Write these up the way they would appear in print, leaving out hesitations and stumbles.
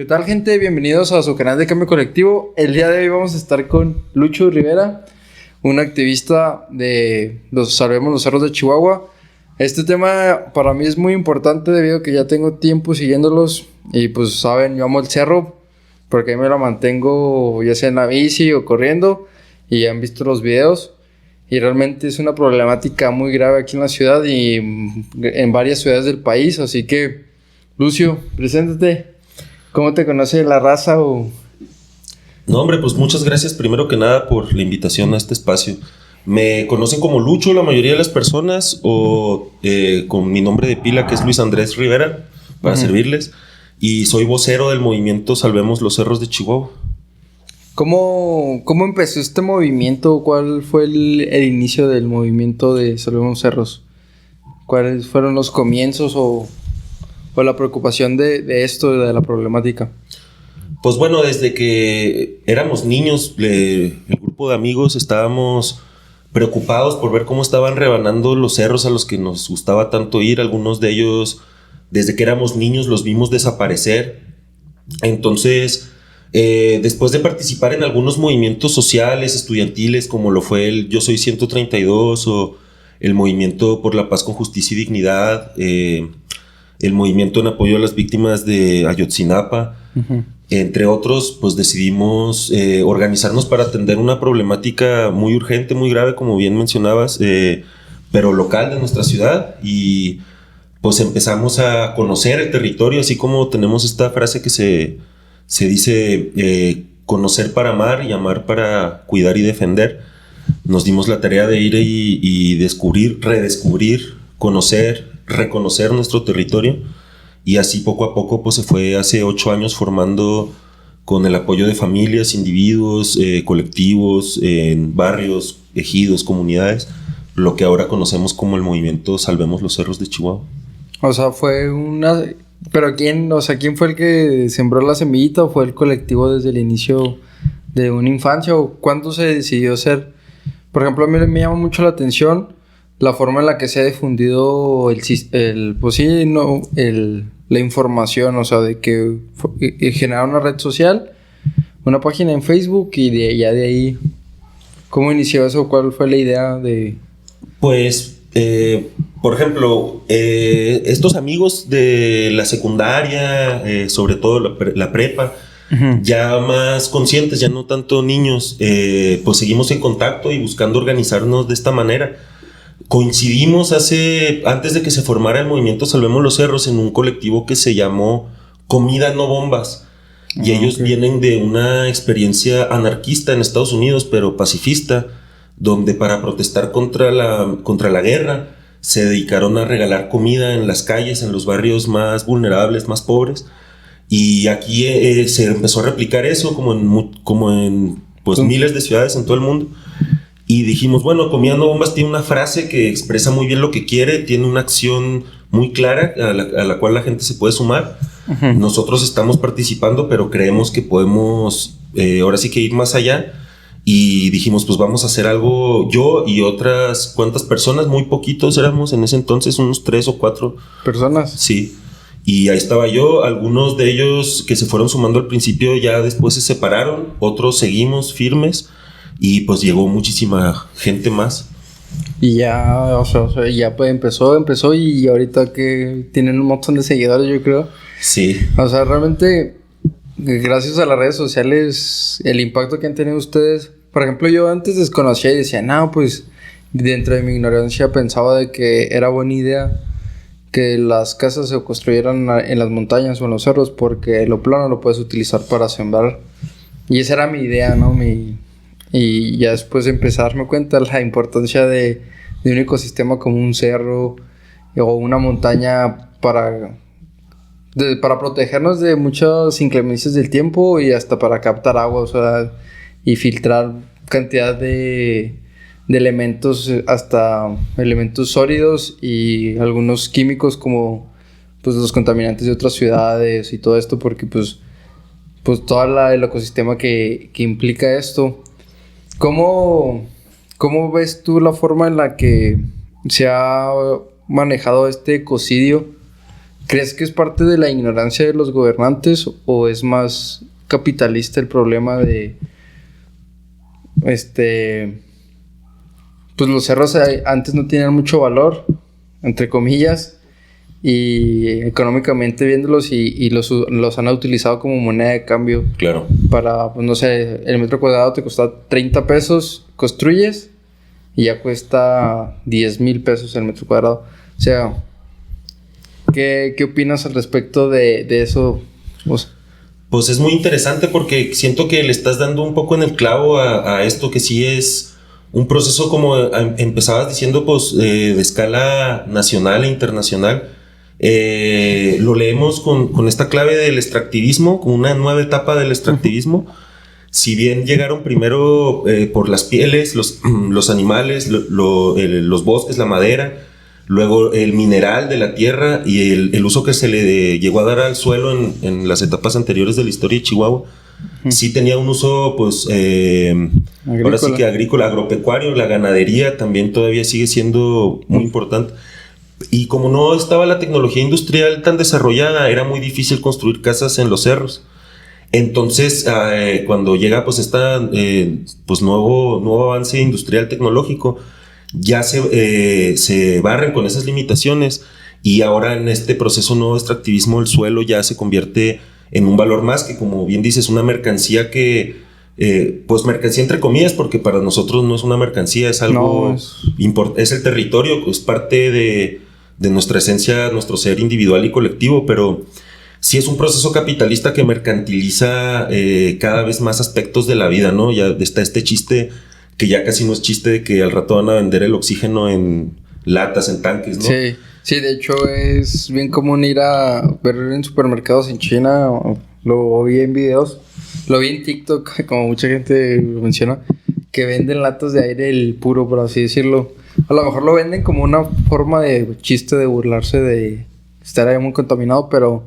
¿Qué tal, gente? Bienvenidos a su canal de Cambio Colectivo. El día de hoy vamos a estar con Lucho Rivera, un activista de Salvemos los Cerros de Chihuahua. Este tema para mí es muy importante debido a que ya tengo tiempo siguiéndolos y pues saben, yo amo el cerro porque ahí me la mantengo ya sea en la bici o corriendo y han visto los videos y realmente es una problemática muy grave aquí en la ciudad y en varias ciudades del país. Así que, Lucio, preséntate. ¿Cómo te conoce la raza o...? No, hombre, pues muchas gracias primero que nada por la invitación a este espacio. Me conocen como Lucho la mayoría de las personas o con mi nombre de pila, que es Luis Andrés Rivera, para servirles. Y soy vocero del movimiento Salvemos los Cerros de Chihuahua. ¿Cómo empezó este movimiento? ¿Cuál fue el inicio del movimiento de Salvemos los Cerros? ¿Cuáles fueron los comienzos o la preocupación de esto, de la problemática? Pues bueno, desde que éramos niños, el grupo de amigos estábamos preocupados por ver cómo estaban rebanando los cerros a los que nos gustaba tanto ir. Algunos de ellos, desde que éramos niños, los vimos desaparecer. Entonces, después de participar en algunos movimientos sociales, estudiantiles, como lo fue el Yo Soy 132 o el Movimiento por la Paz con Justicia y Dignidad, el movimiento en apoyo a las víctimas de Ayotzinapa, entre otros, pues decidimos organizarnos para atender una problemática muy urgente, muy grave, como bien mencionabas, pero local de nuestra ciudad, y pues empezamos a conocer el territorio, así como tenemos esta frase que se dice conocer para amar y amar para cuidar y defender. Nos dimos la tarea de ir y descubrir, redescubrir, conocer, reconocer nuestro territorio, y así poco a poco pues se fue hace 8 años formando con el apoyo de familias, individuos, colectivos, en barrios, ejidos, comunidades, lo que ahora conocemos como el movimiento Salvemos los Cerros de Chihuahua. O sea, fue una... ¿Pero quién fue el que sembró la semillita o fue el colectivo desde el inicio de una infancia? ¿O cuándo se decidió hacer? Por ejemplo, a mí me llama mucho la atención la forma en la que se ha difundido la información, o sea, de que generar una red social, una página en Facebook y de ahí, ¿cómo inició eso? ¿Cuál fue la idea de...? Pues, por ejemplo, estos amigos de la secundaria, sobre todo la prepa, ya más conscientes, ya no tanto niños, pues seguimos en contacto y buscando organizarnos de esta manera. Coincidimos antes de que se formara el movimiento Salvemos los Cerros, en un colectivo que se llamó Comida No Bombas. Y ellos vienen de una experiencia anarquista en Estados Unidos, pero pacifista, donde para protestar contra la guerra se dedicaron a regalar comida en las calles, en los barrios más vulnerables, más pobres. Y aquí se empezó a replicar eso como en pues, miles de ciudades en todo el mundo. Y dijimos, bueno, Comida No Bombas tiene una frase que expresa muy bien lo que quiere, tiene una acción muy clara a la cual la gente se puede sumar. Nosotros estamos participando, pero creemos que podemos ahora sí que ir más allá. Y dijimos, pues vamos a hacer algo, yo y otras cuantas personas, muy poquitos éramos en ese entonces, unos 3 o 4 personas. Sí. Y ahí estaba yo, algunos de ellos que se fueron sumando al principio ya después se separaron, otros seguimos firmes. Y pues llegó muchísima gente más. Y ya, o sea, ya pues empezó y ahorita que tienen un montón de seguidores, yo creo. Sí. O sea, realmente, gracias a las redes sociales, el impacto que han tenido ustedes. Por ejemplo, yo antes desconocía y decía, no, pues, dentro de mi ignorancia pensaba de que era buena idea que las casas se construyeran en las montañas o en los cerros, porque lo plano lo puedes utilizar para sembrar. Y esa era mi idea, ¿no? Y ya después de empezar a darme cuenta la importancia de un ecosistema como un cerro o una montaña para protegernos de muchas inclemencias del tiempo y hasta para captar agua, o sea, y filtrar cantidad de elementos, hasta elementos sólidos y algunos químicos como pues los contaminantes de otras ciudades y todo esto, porque pues todo el ecosistema que implica esto. ¿Cómo ves tú la forma en la que se ha manejado este ecocidio ¿Crees que es parte de la ignorancia de los gobernantes o es más capitalista el problema de pues los cerros antes no tenían mucho valor, entre comillas, y económicamente viéndolos y los han utilizado como moneda de cambio? Claro. Para, pues no sé, el metro cuadrado te cuesta 30 pesos, construyes y ya cuesta 10,000 pesos el metro cuadrado. O sea, ¿qué opinas al respecto de eso? Pues es muy interesante porque siento que le estás dando un poco en el clavo a esto, que sí es un proceso, como empezabas diciendo, pues de escala nacional e internacional. Lo leemos con esta clave del extractivismo, con una nueva etapa del extractivismo. Si bien llegaron primero por las pieles, los animales, los bosques, la madera, luego el mineral de la tierra y el uso que se le llegó a dar al suelo en las etapas anteriores de la historia de Chihuahua, sí tenía un uso, pues, ahora sí que agrícola, agropecuario. La ganadería también todavía sigue siendo muy importante. Y como no estaba la tecnología industrial tan desarrollada, era muy difícil construir casas en los cerros. Entonces, cuando llega pues nuevo avance industrial tecnológico, ya se barren con esas limitaciones, y ahora en este proceso nuevo extractivismo el suelo ya se convierte en un valor más, que como bien dices, una mercancía que pues mercancía entre comillas, porque para nosotros no es una mercancía, es algo es el territorio, es parte de nuestra esencia, nuestro ser individual y colectivo, pero sí es un proceso capitalista que mercantiliza cada vez más aspectos de la vida, ¿no? Ya está este chiste que ya casi no es chiste, de que al rato van a vender el oxígeno en latas, en tanques, ¿no? Sí, de hecho es bien común ir a ver en supermercados en China, lo vi en videos, lo vi en TikTok, como mucha gente menciona, que venden latas de aire el puro, por así decirlo. A lo mejor lo venden como una forma de chiste de burlarse de estar ahí muy contaminado, pero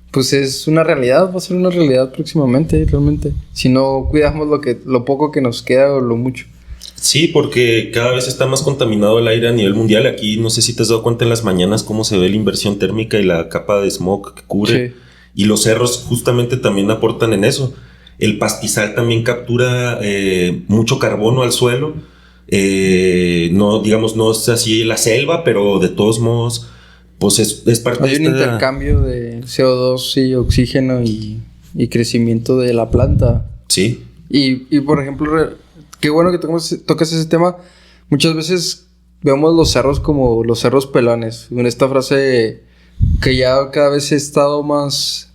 pues es una realidad, va a ser una realidad próximamente, realmente. Si no cuidamos lo poco que nos queda o lo mucho. Sí, porque cada vez está más contaminado el aire a nivel mundial. Aquí no sé si te has dado cuenta en las mañanas cómo se ve la inversión térmica y la capa de smog que cubre. Sí. Y los cerros justamente también aportan en eso. El pastizal también captura mucho carbono al suelo. No, digamos, no es así la selva, pero de todos modos, pues es parte de un intercambio de CO2 y oxígeno y crecimiento de la planta. Sí. Y por ejemplo, qué bueno que tocas ese tema. Muchas veces vemos los cerros como los cerros pelones. En esta frase que ya cada vez he estado más...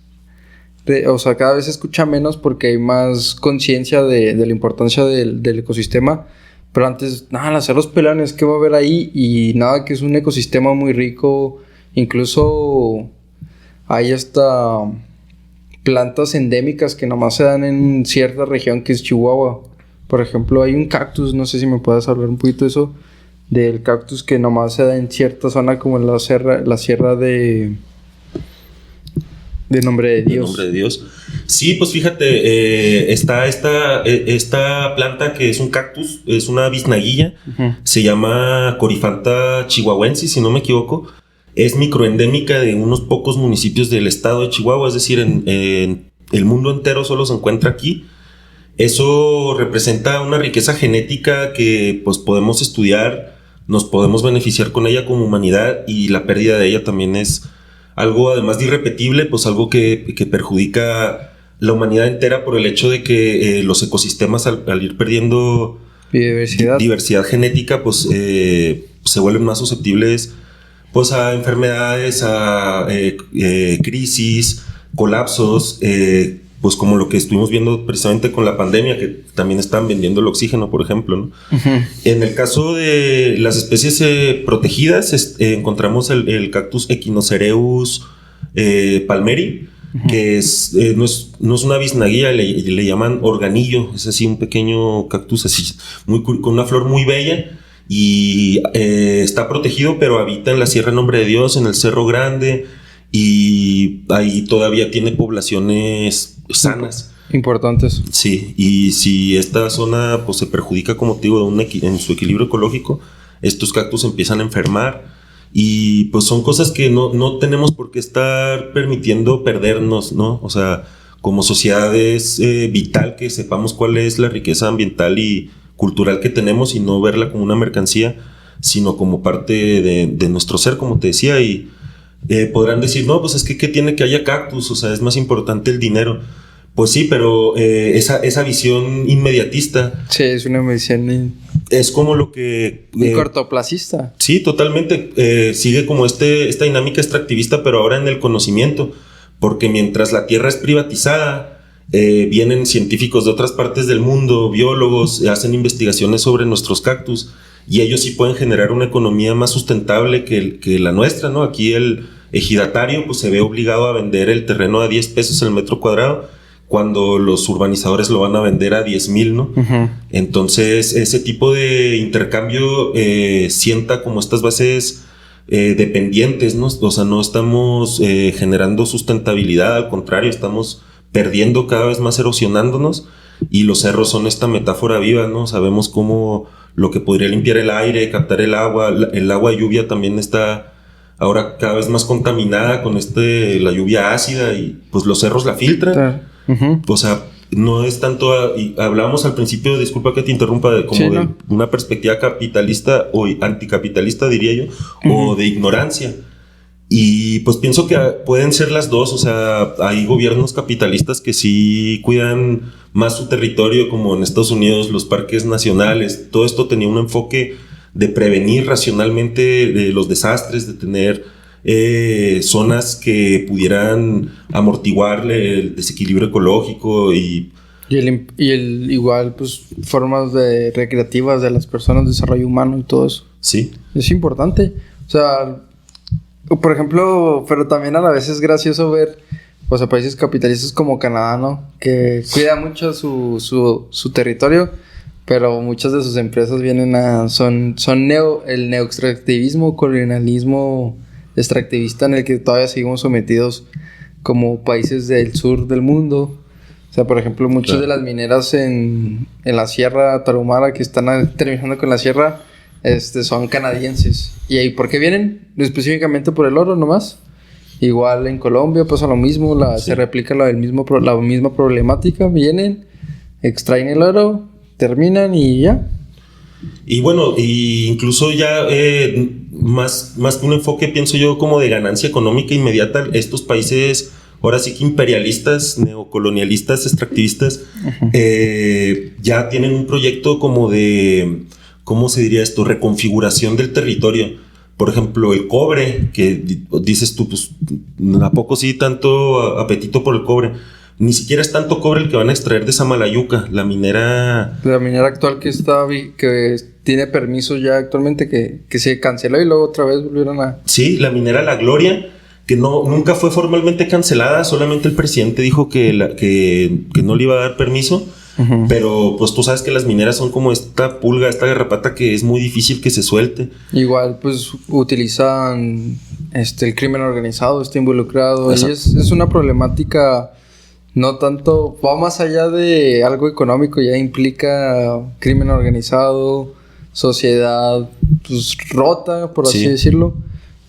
cada vez se escucha menos porque hay más conciencia de la importancia del ecosistema. Pero antes, los cerros pelones, ¿qué va a haber ahí? Y nada, que es un ecosistema muy rico. Incluso hay hasta plantas endémicas que nomás se dan en cierta región, que es Chihuahua. Por ejemplo, hay un cactus, no sé si me puedes hablar un poquito de eso, del cactus que nomás se da en cierta zona, como en la sierra de Nombre de Dios. De Nombre de Dios. Sí, pues fíjate, está esta planta que es un cactus, es una biznaguilla, se llama Coryphantha chihuahuensis, si no me equivoco. Es microendémica de unos pocos municipios del estado de Chihuahua, es decir, en el mundo entero solo se encuentra aquí. Eso representa una riqueza genética que pues podemos estudiar, nos podemos beneficiar con ella como humanidad, y la pérdida de ella también es algo, además de irrepetible, pues algo que perjudica la humanidad entera, por el hecho de que los ecosistemas al ir perdiendo diversidad genética, pues se vuelven más susceptibles pues a enfermedades, a crisis, colapsos, pues como lo que estuvimos viendo precisamente con la pandemia, que también están vendiendo el oxígeno, por ejemplo, ¿no? En el caso de las especies protegidas, encontramos el cactus Echinocereus palmeri, que no es una biznaguilla, le llaman organillo, es así un pequeño cactus así, con una flor muy bella, y está protegido, pero habita en la Sierra Nombre de Dios, en el Cerro Grande, y ahí todavía tiene poblaciones sanas. Importantes. Sí, y si esta zona pues se perjudica, como te digo, en su equilibrio ecológico, estos cactus empiezan a enfermar Y pues son cosas que no tenemos por qué estar permitiendo perdernos, ¿no? O sea, como sociedad es vital que sepamos cuál es la riqueza ambiental y cultural que tenemos y no verla como una mercancía, sino como parte de nuestro ser, como te decía. Y podrán decir, no, pues es que ¿qué tiene que haya cactus? O sea, es más importante el dinero. Pues sí, pero esa visión inmediatista... Sí, es una visión es como lo que... muy cortoplacista. Sí, totalmente. Sigue como esta dinámica extractivista, pero ahora en el conocimiento. Porque mientras la tierra es privatizada, vienen científicos de otras partes del mundo, biólogos, hacen investigaciones sobre nuestros cactus, y ellos sí pueden generar una economía más sustentable que la nuestra, ¿no? Aquí el ejidatario pues se ve obligado a vender el terreno a 10 pesos el metro cuadrado, cuando los urbanizadores lo van a vender a 10,000, ¿no? Uh-huh. Entonces, ese tipo de intercambio sienta como estas bases dependientes, ¿no? O sea, no estamos generando sustentabilidad, al contrario, estamos perdiendo cada vez más, erosionándonos, y los cerros son esta metáfora viva, ¿no? Sabemos cómo lo que podría limpiar el aire, captar el agua de lluvia también está ahora cada vez más contaminada con la lluvia ácida, y pues los cerros la filtran. Uh-huh. O sea, no es tanto... y hablábamos al principio, disculpa que te interrumpa, de una perspectiva capitalista o anticapitalista, diría yo, uh-huh, o de ignorancia. Y pues pienso que pueden ser las dos. O sea, hay gobiernos capitalistas que sí cuidan más su territorio, como en Estados Unidos, los parques nacionales. Todo esto tenía un enfoque de prevenir racionalmente los desastres, de tener zonas que pudieran amortiguar el desequilibrio ecológico y el igual pues formas recreativas de las personas, desarrollo humano y todo eso. Sí. Es importante. O sea, por ejemplo, pero también a la vez es gracioso ver, o sea, países capitalistas como Canadá, ¿no? Que cuida mucho su territorio, pero muchas de sus empresas vienen son el neoextractivismo, colonialismo extractivista, en el que todavía seguimos sometidos como países del sur del mundo. O sea, por ejemplo, muchas de las mineras en la Sierra Tarahumara que están terminando con la sierra, son canadienses. ¿Y ahí por qué vienen? Específicamente por el oro nomás. Igual en Colombia pasa lo mismo, se replica la misma problemática. Vienen, extraen el oro, terminan y ya. Y bueno, incluso ya más que un enfoque, pienso yo, como de ganancia económica inmediata, estos países ahora sí que imperialistas, neocolonialistas, extractivistas, uh-huh, ya tienen un proyecto como de, ¿cómo se diría esto? Reconfiguración del territorio. Por ejemplo, el cobre, que dices tú, pues, ¿a poco sí tanto apetito por el cobre? Ni siquiera es tanto cobre el que van a extraer de Samalayuca, la minera actual que tiene permiso ya actualmente, que se canceló y luego otra vez volvieron a... Sí, la minera La Gloria, que nunca fue formalmente cancelada, solamente el presidente dijo que no le iba a dar permiso, uh-huh, pero pues tú sabes que las mineras son como esta pulga, esta garrapata que es muy difícil que se suelte. Igual pues utilizan el crimen organizado, está involucrado, y es una problemática... No tanto, va más allá de algo económico, ya implica crimen organizado, sociedad pues rota, por así decirlo,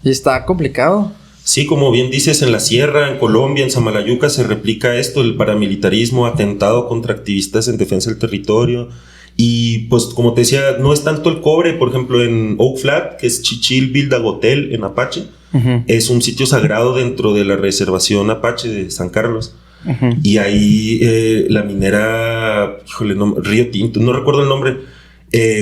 y está complicado. Sí, como bien dices, en la sierra, en Colombia, en Samalayuca se replica esto, el paramilitarismo, atentado contra activistas en defensa del territorio. Y pues como te decía, no es tanto el cobre. Por ejemplo, en Oak Flat, que es Chichil Bildagotel en Apache, uh-huh, es un sitio sagrado dentro de la reservación Apache de San Carlos. Uh-huh. Y ahí la minera, Río Tinto, no recuerdo el nombre,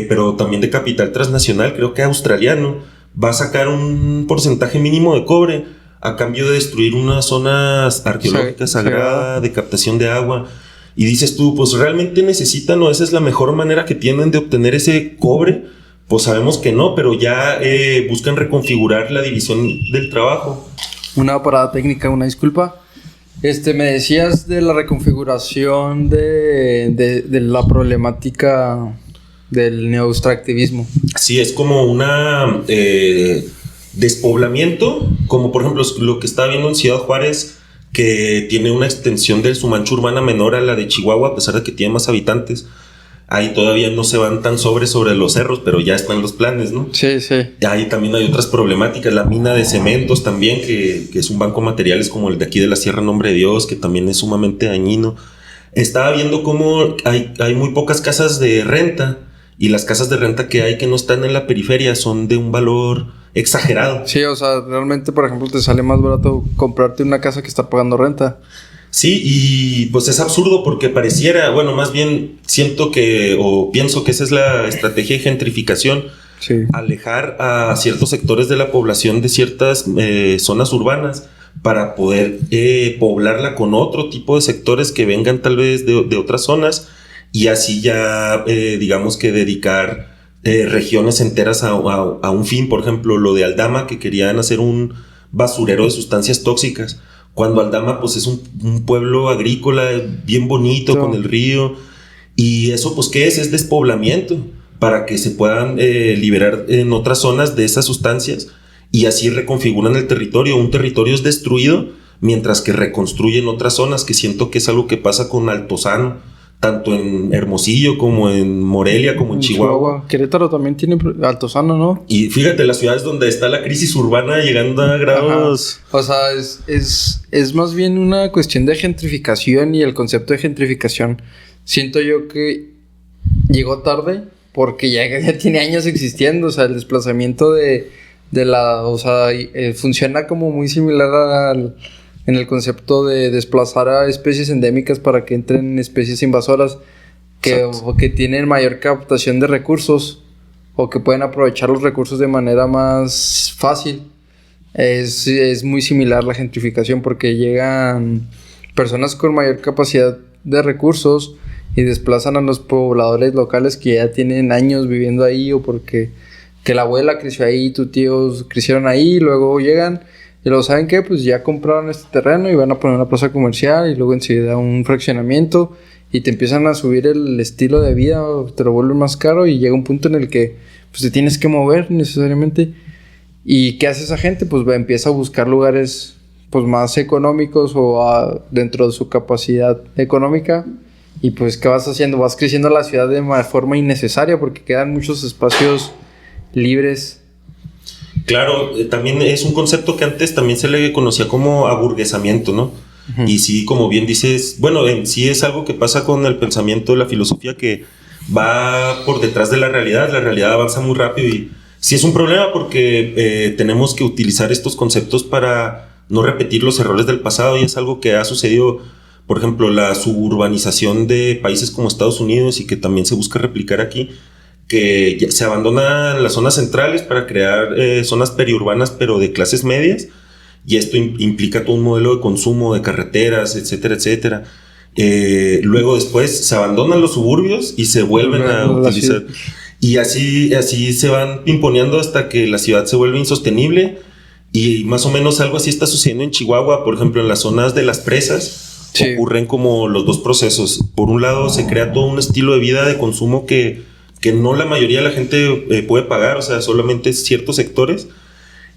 pero también de capital transnacional, creo que australiano, va a sacar un porcentaje mínimo de cobre a cambio de destruir unas zonas arqueológicas sagradas de captación de agua. Y dices tú, pues realmente necesitan, o esa es la mejor manera que tienen de obtener ese cobre. Pues sabemos que no, pero ya buscan reconfigurar la división del trabajo. Una parada técnica, una disculpa. Me decías de la reconfiguración de la problemática del neoextractivismo. Sí, es como una despoblamiento, como por ejemplo lo que está viendo en Ciudad Juárez, que tiene una extensión de su mancha urbana menor a la de Chihuahua, a pesar de que tiene más habitantes. Ahí todavía no se van tan sobre los cerros, pero ya están los planes, ¿no? Sí, sí. Ahí también hay otras problemáticas, la mina de cementos también, que es un banco de materiales como el de aquí de la Sierra Nombre de Dios, que también es sumamente dañino. Estaba viendo cómo hay muy pocas casas de renta, y las casas de renta que hay que no están en la periferia son de un valor exagerado. Sí, o sea, realmente, por ejemplo, te sale más barato comprarte una casa que estar pagando renta. Sí, y pues es absurdo porque pareciera, bueno, más bien siento que, o pienso que esa es la estrategia de gentrificación, Sí. alejar a ciertos sectores de la población de ciertas zonas urbanas para poder poblarla con otro tipo de sectores que vengan tal vez de otras zonas, y así ya, digamos que dedicar regiones enteras a un fin. Por ejemplo, lo de Aldama, que querían hacer un basurero de sustancias tóxicas, cuando Aldama pues es un pueblo agrícola bien bonito, Sí. con el río, y eso pues ¿qué es? Es despoblamiento, para que se puedan liberar en otras zonas de esas sustancias, y así reconfiguran el territorio. Un territorio es destruido mientras que reconstruyen otras zonas, que siento que es algo que pasa con Altozano, tanto en Hermosillo como en Morelia, como en Chihuahua. Querétaro también tiene Altozano, ¿no? Y fíjate, las ciudades donde está la crisis urbana llegando a grados... Ajá. O sea, es más bien una cuestión de gentrificación, y el concepto de gentrificación siento yo que llegó tarde porque ya tiene años existiendo. O sea, el desplazamiento de la... O sea, funciona como muy similar en el concepto de desplazar a especies endémicas para que entren especies invasoras que tienen mayor captación de recursos, o que pueden aprovechar los recursos de manera más fácil. Es muy similar la gentrificación, porque llegan personas con mayor capacidad de recursos y desplazan a los pobladores locales que ya tienen años viviendo ahí, o porque que la abuela creció ahí, tus tíos crecieron ahí, y luego llegan y luego, ¿saben qué? Pues ya compraron este terreno y van a poner una plaza comercial, y luego enseguida un fraccionamiento, y te empiezan a subir el estilo de vida, o te lo vuelven más caro, y llega un punto en el que pues te tienes que mover necesariamente. ¿Y qué hace esa gente? Pues empieza a buscar lugares pues más económicos, o dentro de su capacidad económica. Y pues ¿qué vas haciendo? Vas creciendo la ciudad de forma innecesaria, porque quedan muchos espacios libres. Claro, también es un concepto que antes también se le conocía como aburguesamiento, ¿no? Uh-huh. Y sí, como bien dices, bueno, en sí es algo que pasa con el pensamiento de la filosofía, que va por detrás de la realidad avanza muy rápido, y sí es un problema porque tenemos que utilizar estos conceptos para no repetir los errores del pasado, y es algo que ha sucedido, por ejemplo, la suburbanización de países como Estados Unidos, y que también se busca replicar aquí, que se abandonan las zonas centrales para crear zonas periurbanas, pero de clases medias, y esto implica todo un modelo de consumo de carreteras, etcétera, etcétera. Luego después se abandonan los suburbios y se vuelven a utilizar, y así se van pimponeando hasta que la ciudad se vuelve insostenible. Y más o menos algo así está sucediendo en Chihuahua. Por ejemplo, en las zonas de las presas ocurren como los dos procesos. Por un lado se crea todo un estilo de vida de consumo que no la mayoría de la gente puede pagar, o sea, solamente ciertos sectores.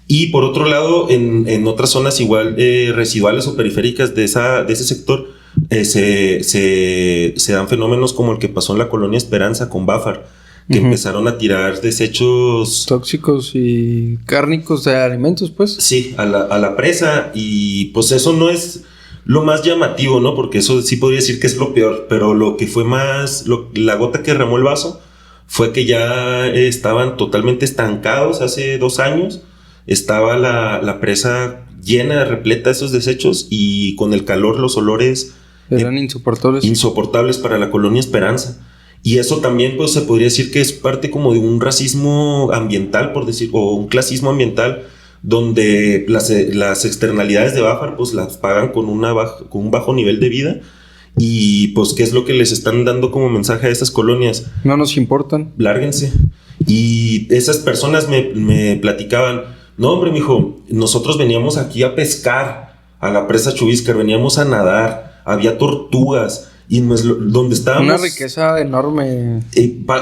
Y por otro lado, en otras zonas igual residuales o periféricas de ese sector, se dan fenómenos como el que pasó en la colonia Esperanza con Báfar, que empezaron a tirar desechos tóxicos y cárnicos de alimentos, pues. Sí, a la presa, y pues eso no es lo más llamativo, ¿no? Porque eso sí podría decir que es lo peor, pero lo que fue más, la gota que derramó el vaso fue que ya estaban totalmente estancados hace 2 años. Estaba la presa llena, repleta de esos desechos, y con el calor los olores eran insoportables para la colonia Esperanza. Y eso también pues se podría decir que es parte como de un racismo ambiental, por decir, o un clasismo ambiental, donde las externalidades de Báfar pues las pagan con un bajo nivel de vida. Y pues ¿qué es lo que les están dando como mensaje a esas colonias? No nos importan. Lárguense. Y esas personas me platicaban: no, hombre, mijo, nosotros veníamos aquí a pescar a la presa Chubíscar, veníamos a nadar, había tortugas, y donde estábamos... Una riqueza enorme.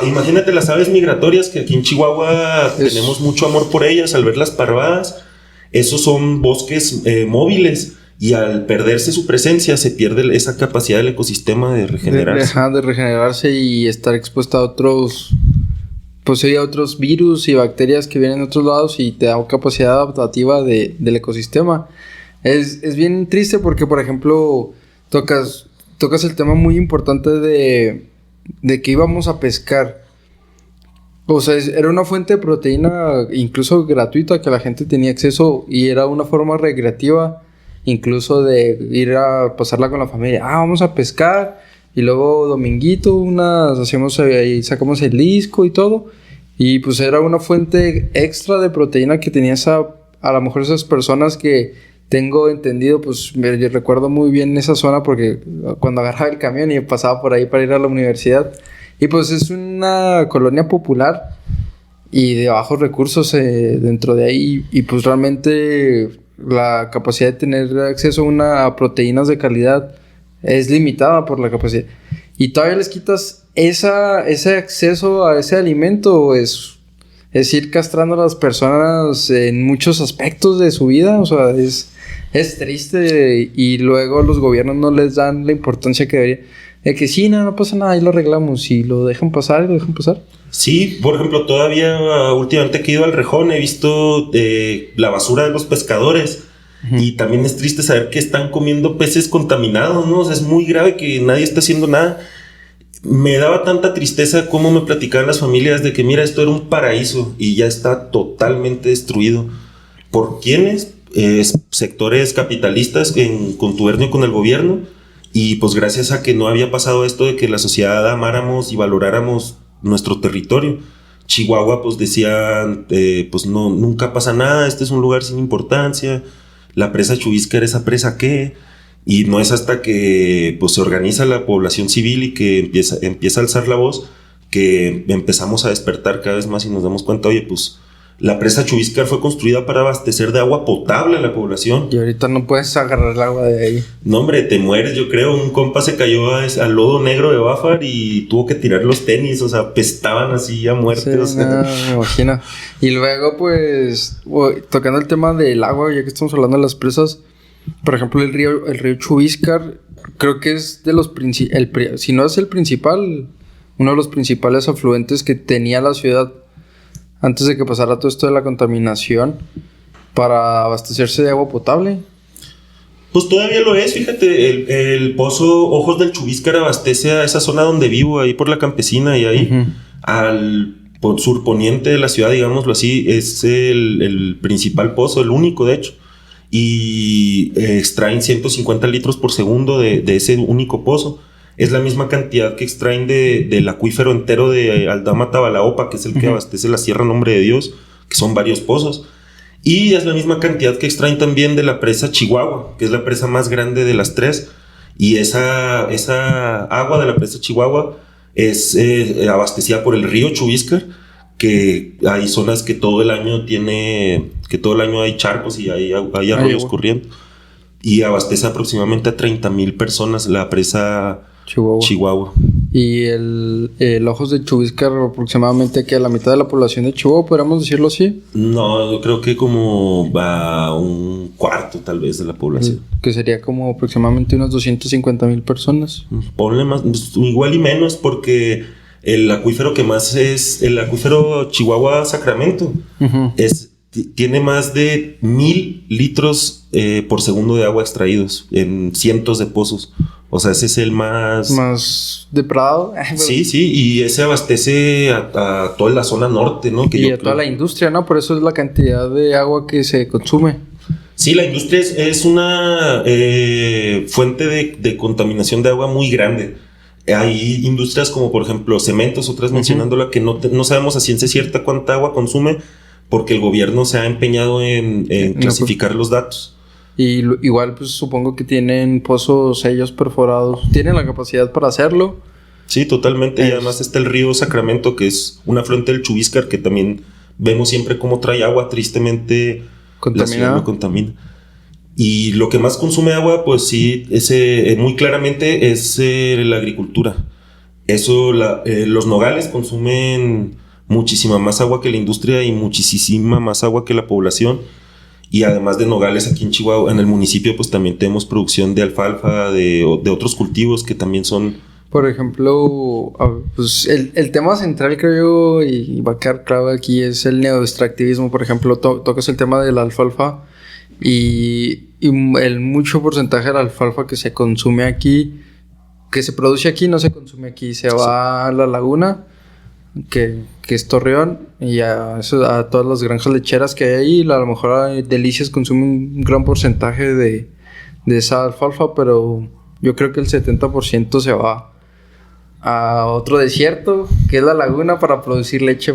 Imagínate las aves migratorias, que aquí en Chihuahua tenemos mucho amor por ellas, al ver las parvadas. Esos son bosques móviles, y al perderse su presencia se pierde esa capacidad del ecosistema de regenerarse. De regenerarse y estar expuesta a otros, pues sí, a otros virus y bacterias que vienen de otros lados y te da capacidad adaptativa del ecosistema. Es bien triste porque, por ejemplo, tocas el tema muy importante de que íbamos a pescar. O sea, era una fuente de proteína incluso gratuita que la gente tenía acceso y era una forma recreativa incluso de ir a pasarla con la familia. Vamos a pescar y luego dominguito hacemos ahí, sacamos el disco y todo. Y pues era una fuente extra de proteína que tenía a lo mejor esas personas que tengo entendido, pues yo recuerdo muy bien esa zona porque cuando agarraba el camión y pasaba por ahí para ir a la universidad. Y pues es una colonia popular y de bajos recursos dentro de ahí. Y pues realmente la capacidad de tener acceso a proteínas de calidad es limitada por la capacidad. Y todavía les quitas ese acceso a ese alimento, es ir castrando a las personas en muchos aspectos de su vida. O sea, es triste y luego los gobiernos no les dan la importancia que deberían. De que sí, no pasa nada, ahí lo arreglamos y lo dejan pasar. Sí, por ejemplo, todavía últimamente que he ido al Rejón he visto la basura de los pescadores. Y también es triste saber que están comiendo peces contaminados, ¿no? O sea, es muy grave que nadie esté haciendo nada. Me daba tanta tristeza como me platicaban las familias de que mira, esto era un paraíso y ya está totalmente destruido. ¿Por quiénes? Sectores capitalistas en contubernio con el gobierno. Y pues gracias a que no había pasado esto de que la sociedad amáramos y valoráramos nuestro territorio. Chihuahua pues decían, pues no, nunca pasa nada, este es un lugar sin importancia, la presa Chubíscar, ¿esa presa qué? Y no es hasta que pues se organiza la población civil y que empieza a alzar la voz que empezamos a despertar cada vez más y nos damos cuenta, oye, pues la presa Chubíscar fue construida para abastecer de agua potable a la población. Y ahorita no puedes agarrar el agua de ahí. No, hombre, te mueres, yo creo. Un compa se cayó al lodo negro de Bafar y tuvo que tirar los tenis, o sea, pestaban así a muerte. Sí, o sea. me imagino. Y luego, pues, tocando el tema del agua, ya que estamos hablando de las presas, por ejemplo, el río Chubíscar, creo que es de los si no es el principal, uno de los principales afluentes que tenía la ciudad antes de que pasara todo esto de la contaminación para abastecerse de agua potable. Pues todavía lo es, fíjate, el pozo Ojos del Chubíscar abastece a esa zona donde vivo, ahí por la Campesina y ahí al surponiente de la ciudad, digámoslo así, es el principal pozo, el único de hecho, y extraen 150 litros por segundo de ese único pozo. Es la misma cantidad que extraen del acuífero entero de Aldama Tabalaopa, que es el que abastece la Sierra Nombre de Dios, que son varios pozos. Y es la misma cantidad que extraen también de la presa Chihuahua, que es la presa más grande de las tres. Y esa agua de la presa Chihuahua es abastecida por el río Chubíscar, que hay zonas que todo el año hay charcos y hay arroyos corriendo. Y abastece aproximadamente a 30,000 personas la presa Chihuahua. Y el Ojos de Chubíscar aproximadamente que a la mitad de la población de Chihuahua, ¿podríamos decirlo así? No, yo creo que como a un cuarto tal vez de la población. Que sería como aproximadamente unas 250,000 personas. Ponle más, igual y menos, porque el acuífero que más es el acuífero Chihuahua-Sacramento. Tiene más de 1,000 litros por segundo de agua extraídos en cientos de pozos. O sea, ese es el más depravado. Sí, y ese abastece a toda la zona norte, ¿no? Y a toda la industria, ¿no? Por eso es la cantidad de agua que se consume. Sí, la industria es una fuente de contaminación de agua muy grande. Hay industrias como, por ejemplo, cementos, otras mencionándola, que no sabemos a ciencia cierta cuánta agua consume, porque el gobierno se ha empeñado en clasificar los datos. Y igual, pues supongo que tienen pozos ellos perforados. ¿Tienen la capacidad para hacerlo? Sí, totalmente. Y además está el río Sacramento, que es un afluente del Chubíscar, que también vemos siempre cómo trae agua. Tristemente, la ciudad lo contamina. Y lo que más consume agua, pues sí, muy claramente es la agricultura. Los nogales consumen muchísima más agua que la industria y muchísima más agua que la población. Y además de nogales aquí en Chihuahua, en el municipio, pues también tenemos producción de alfalfa, de otros cultivos que también son... Por ejemplo, pues el tema central, creo yo, y va a quedar claro aquí, es el neoextractivismo. Por ejemplo, tocas el tema de la alfalfa y el mucho porcentaje de la alfalfa que se consume aquí, que se produce aquí, no se consume aquí. Se va a la laguna, que es Torreón, y a todas las granjas lecheras que hay ahí. A lo mejor Delicias consume un gran porcentaje de esa alfalfa, pero yo creo que el 70% se va a otro desierto, que es la laguna, para producir leche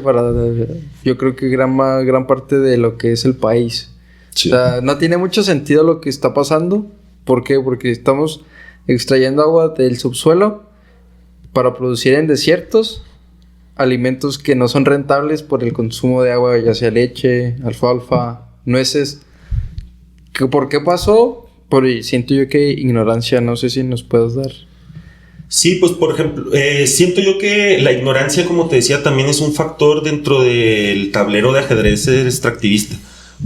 yo creo que gran parte de lo que es el país. Sí. O sea, no tiene mucho sentido lo que está pasando. ¿Por qué? Porque estamos extrayendo agua del subsuelo para producir en desiertos alimentos que no son rentables por el consumo de agua, ya sea leche, alfalfa, nueces. ¿Por qué pasó? Siento yo que ignorancia. No sé si nos puedes dar. Sí, pues por ejemplo, siento yo que la ignorancia, como te decía, también es un factor dentro del tablero de ajedrez extractivista,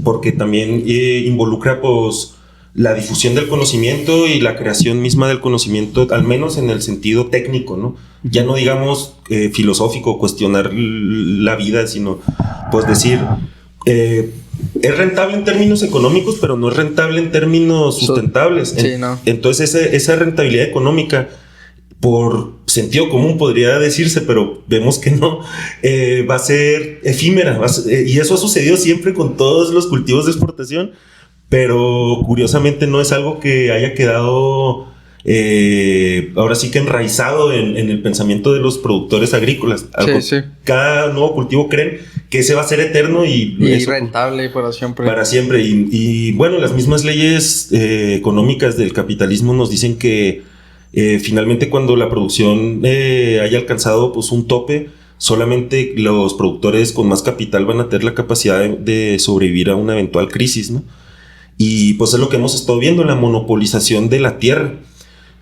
porque también involucra pues la difusión del conocimiento y la creación misma del conocimiento, al menos en el sentido técnico, ¿no? Ya no digamos filosófico, cuestionar la vida, sino pues decir, es rentable en términos económicos, pero no es rentable en términos sustentables. Sí, no. Entonces esa rentabilidad económica, por sentido común podría decirse, pero vemos que no, va a ser efímera, y eso ha sucedido siempre con todos los cultivos de exportación, pero curiosamente no es algo que haya quedado ahora sí que enraizado en el pensamiento de los productores agrícolas. Sí. Cada nuevo cultivo creen que ese va a ser eterno y rentable para siempre. Para siempre, y bueno, las mismas leyes económicas del capitalismo nos dicen que finalmente cuando la producción haya alcanzado pues un tope, solamente los productores con más capital van a tener la capacidad de sobrevivir a una eventual crisis, ¿no? Y pues es lo que hemos estado viendo, la monopolización de la tierra.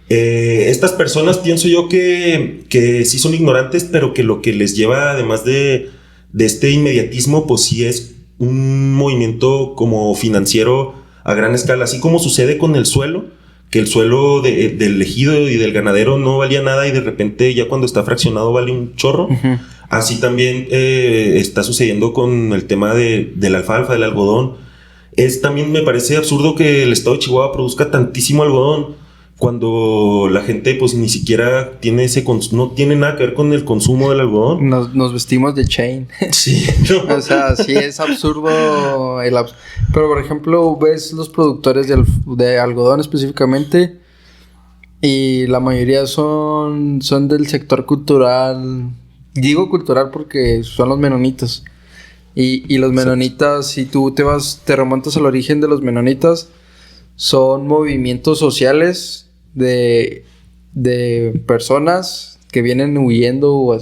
Estas personas pienso yo que sí son ignorantes, pero que lo que les lleva, además de este inmediatismo, pues sí es un movimiento como financiero a gran escala, así como sucede con el suelo, que el suelo del ejido y del ganadero no valía nada y de repente ya cuando está fraccionado vale un chorro. Uh-huh. Así también está sucediendo con el tema de la alfalfa, del algodón. También me parece absurdo que el estado de Chihuahua produzca tantísimo algodón cuando la gente pues ni siquiera tiene no tiene nada que ver con el consumo del algodón. Nos vestimos de chain. Sí. No. O sea, sí es absurdo pero por ejemplo ves los productores de algodón específicamente y la mayoría son del sector cultural. Digo cultural porque son los menonitas. Y los menonitas, si tú te remontas al origen de los menonitas, son movimientos sociales de personas que vienen huyendo,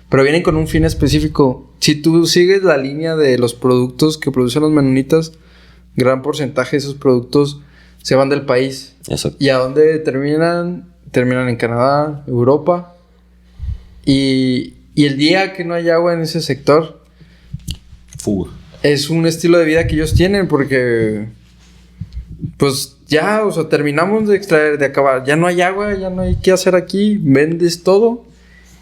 pero vienen con un fin específico. Si tú sigues la línea de los productos que producen los menonitas, gran porcentaje de esos productos se van del país. Exacto. ¿Y a dónde terminan? Terminan en Canadá, Europa. Y el día que no hay agua en ese sector, fuga. Es un estilo de vida que ellos tienen porque pues ya, o sea, terminamos de extraer, de acabar, ya no hay agua, ya no hay qué hacer aquí, vendes todo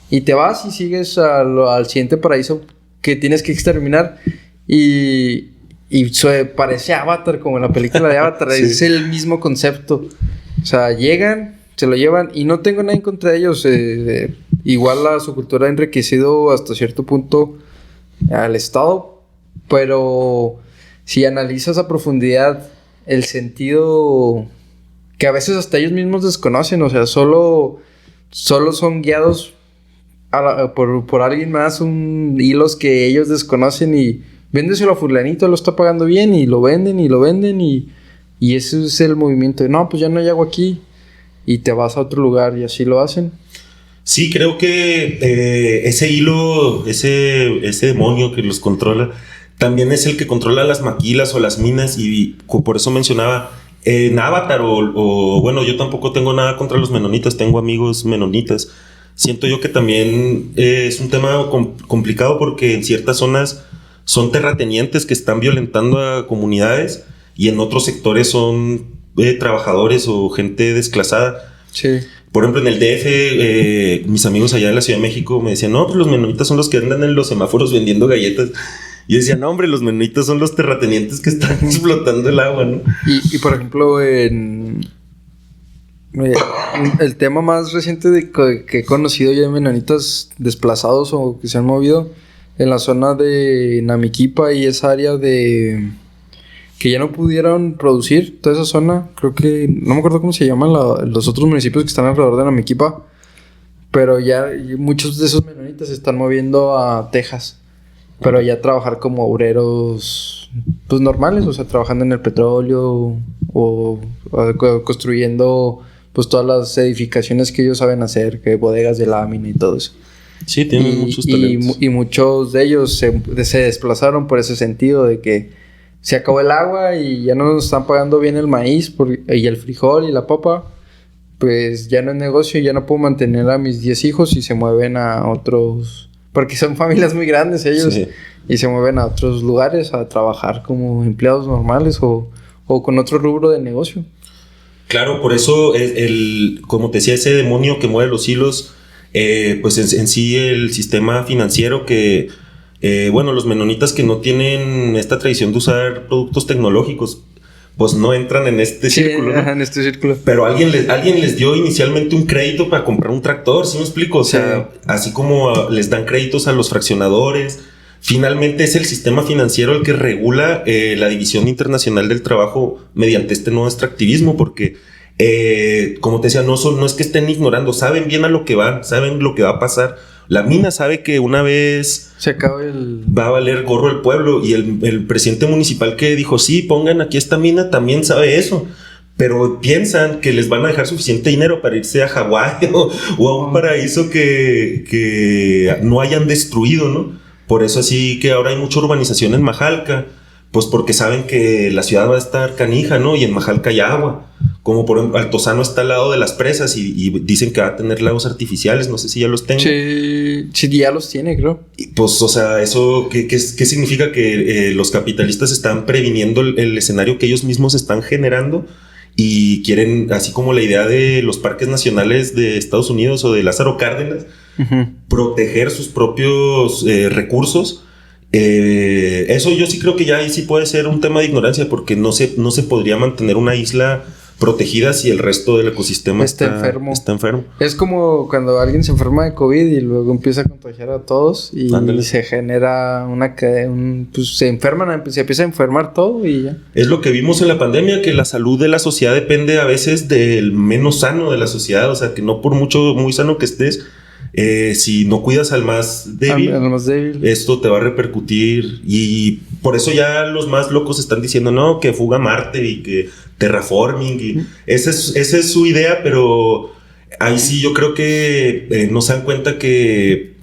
y te vas y sigues al siguiente paraíso que tienes que exterminar y parece Avatar, como en la película de Avatar. Sí. Es el mismo concepto, o sea, llegan, se lo llevan y no tengo nada en contra de ellos, igual su cultura ha enriquecido hasta cierto punto al estado. Pero si analizas a profundidad el sentido que a veces hasta ellos mismos desconocen, o sea, solo son guiados por alguien más, hilos que ellos desconocen y véndeselo a fulanito, lo está pagando bien y lo venden y ese es el movimiento de no, pues ya no hay agua aquí y te vas a otro lugar y así lo hacen. Sí, creo que ese hilo, ese demonio que los controla, también es el que controla las maquilas o las minas y por eso mencionaba en Avatar o bueno, yo tampoco tengo nada contra los menonitas, tengo amigos menonitas. Siento yo que también es un tema complicado porque en ciertas zonas son terratenientes que están violentando a comunidades y en otros sectores son trabajadores o gente desclasada. Sí. Por ejemplo, en el DF, mis amigos allá de la Ciudad de México me decían, no, pues los menonitas son los que andan en los semáforos vendiendo galletas. Y yo decía, no, hombre, los menonitas son los terratenientes que están explotando el agua, ¿no? Y por ejemplo, el tema más reciente que he conocido ya de menonitas desplazados o que se han movido en la zona de Namiquipa y esa área de que ya no pudieron producir, toda esa zona, creo que no me acuerdo cómo se llaman los otros municipios que están alrededor de Namiquipa, pero ya muchos de esos menonitas se están moviendo a Texas, pero ya trabajar como obreros pues normales, o sea, trabajando en el petróleo o construyendo pues todas las edificaciones que ellos saben hacer, que bodegas de lámina y todo eso. Sí, tienen muchos talentos. Y muchos de ellos se desplazaron por ese sentido de que se acabó el agua y ya no nos están pagando bien el maíz y el frijol y la papa. Pues ya no es negocio, ya no puedo mantener a mis 10 hijos y se mueven a otros... Porque son familias muy grandes ellos. Sí. Y se mueven a otros lugares a trabajar como empleados normales o con otro rubro de negocio. Claro, por eso como te decía, ese demonio que mueve los hilos, pues en sí el sistema financiero que, bueno, los menonitas que no tienen esta tradición de usar productos tecnológicos, pues no entran en este círculo, ¿no? En este círculo. Pero alguien les dio inicialmente un crédito para comprar un tractor, ¿sí me explico? O sea, así como les dan créditos a los fraccionadores. Finalmente es el sistema financiero el que regula la División Internacional del Trabajo mediante este nuevo extractivismo, porque como te decía, no es que estén ignorando, saben bien a lo que van, saben lo que va a pasar. La mina sabe que una vez se acaba va a valer gorro el pueblo, y el presidente municipal que dijo, sí, pongan aquí esta mina, también sabe eso. Pero piensan que les van a dejar suficiente dinero para irse a Hawái o a un paraíso que no hayan destruido, ¿no? Por eso así que ahora hay mucha urbanización en Majalca, pues porque saben que la ciudad va a estar canija, ¿no? Y en Majalca hay agua. Como por ejemplo, Altozano está al lado de las presas y dicen que va a tener lagos artificiales, no sé si ya los tengo. Sí, ya los tiene, creo. Y pues, o sea, ¿eso qué significa? Que los capitalistas están previniendo el escenario que ellos mismos están generando y quieren, así como la idea de los parques nacionales de Estados Unidos o de Lázaro Cárdenas, proteger sus propios recursos. Eso yo sí creo que ya ahí sí puede ser un tema de ignorancia, porque no se podría mantener una isla protegida si el resto del ecosistema está enfermo. Es como cuando alguien se enferma de COVID y luego empieza a contagiar a todos y se genera pues se empieza a enfermar todo y ya. Es lo que vimos en la pandemia, que la salud de la sociedad depende a veces del menos sano de la sociedad, o sea, que no por muy sano que estés, si no cuidas al más débil, esto te va a repercutir. Y por eso ya los más locos están diciendo, no, que fuga a Marte y que terraforming, y esa es su idea, pero ahí sí yo creo que no se dan cuenta que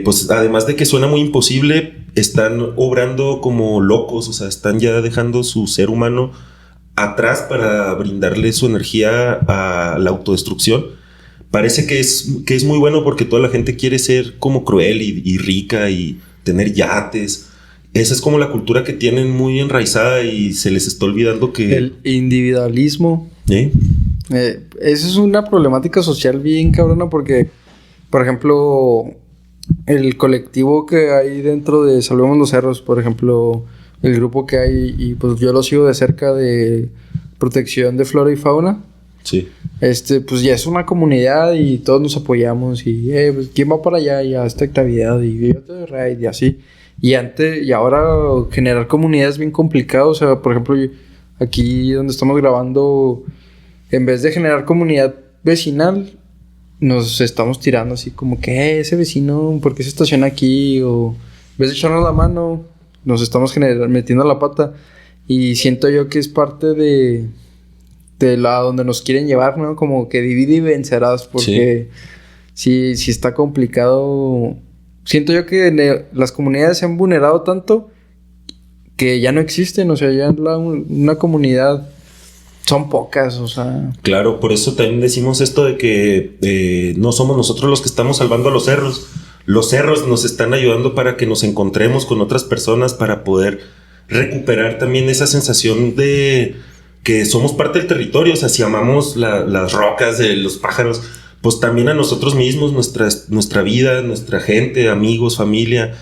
pues además de que suena muy imposible, están obrando como locos, o sea, están ya dejando su ser humano atrás para brindarle su energía a la autodestrucción. Parece que es muy bueno porque toda la gente quiere ser como cruel y rica y tener yates. Esa es como la cultura que tienen muy enraizada y se les está olvidando que... El individualismo. Esa es una problemática social bien cabrona porque, por ejemplo, el colectivo que hay dentro de Salvemos los Cerros, por ejemplo, el grupo que hay, y pues yo lo sigo de cerca, de protección de flora y fauna. Sí. Pues ya es una comunidad y todos nos apoyamos y pues, ¿quién va para allá y a esta actividad? Y yo te doy raid y así. Y ahora generar comunidad es bien complicado. O sea, por ejemplo, aquí donde estamos grabando, en vez de generar comunidad vecinal, nos estamos tirando así como que ese vecino, ¿por qué se estaciona aquí? O en vez de echarnos la mano, nos estamos metiendo la pata. Y siento yo que es parte de donde nos quieren llevar, ¿no? Como que divide y vencerás, porque sí está complicado. Siento yo que las comunidades se han vulnerado tanto que ya no existen, o sea, ya una comunidad son pocas, o sea... Claro, por eso también decimos esto de que no somos nosotros los que estamos salvando a los cerros. Los cerros nos están ayudando para que nos encontremos con otras personas, para poder recuperar también esa sensación de que somos parte del territorio. O sea, si amamos las rocas de los pájaros, pues también a nosotros mismos, nuestra vida, nuestra gente, amigos, familia.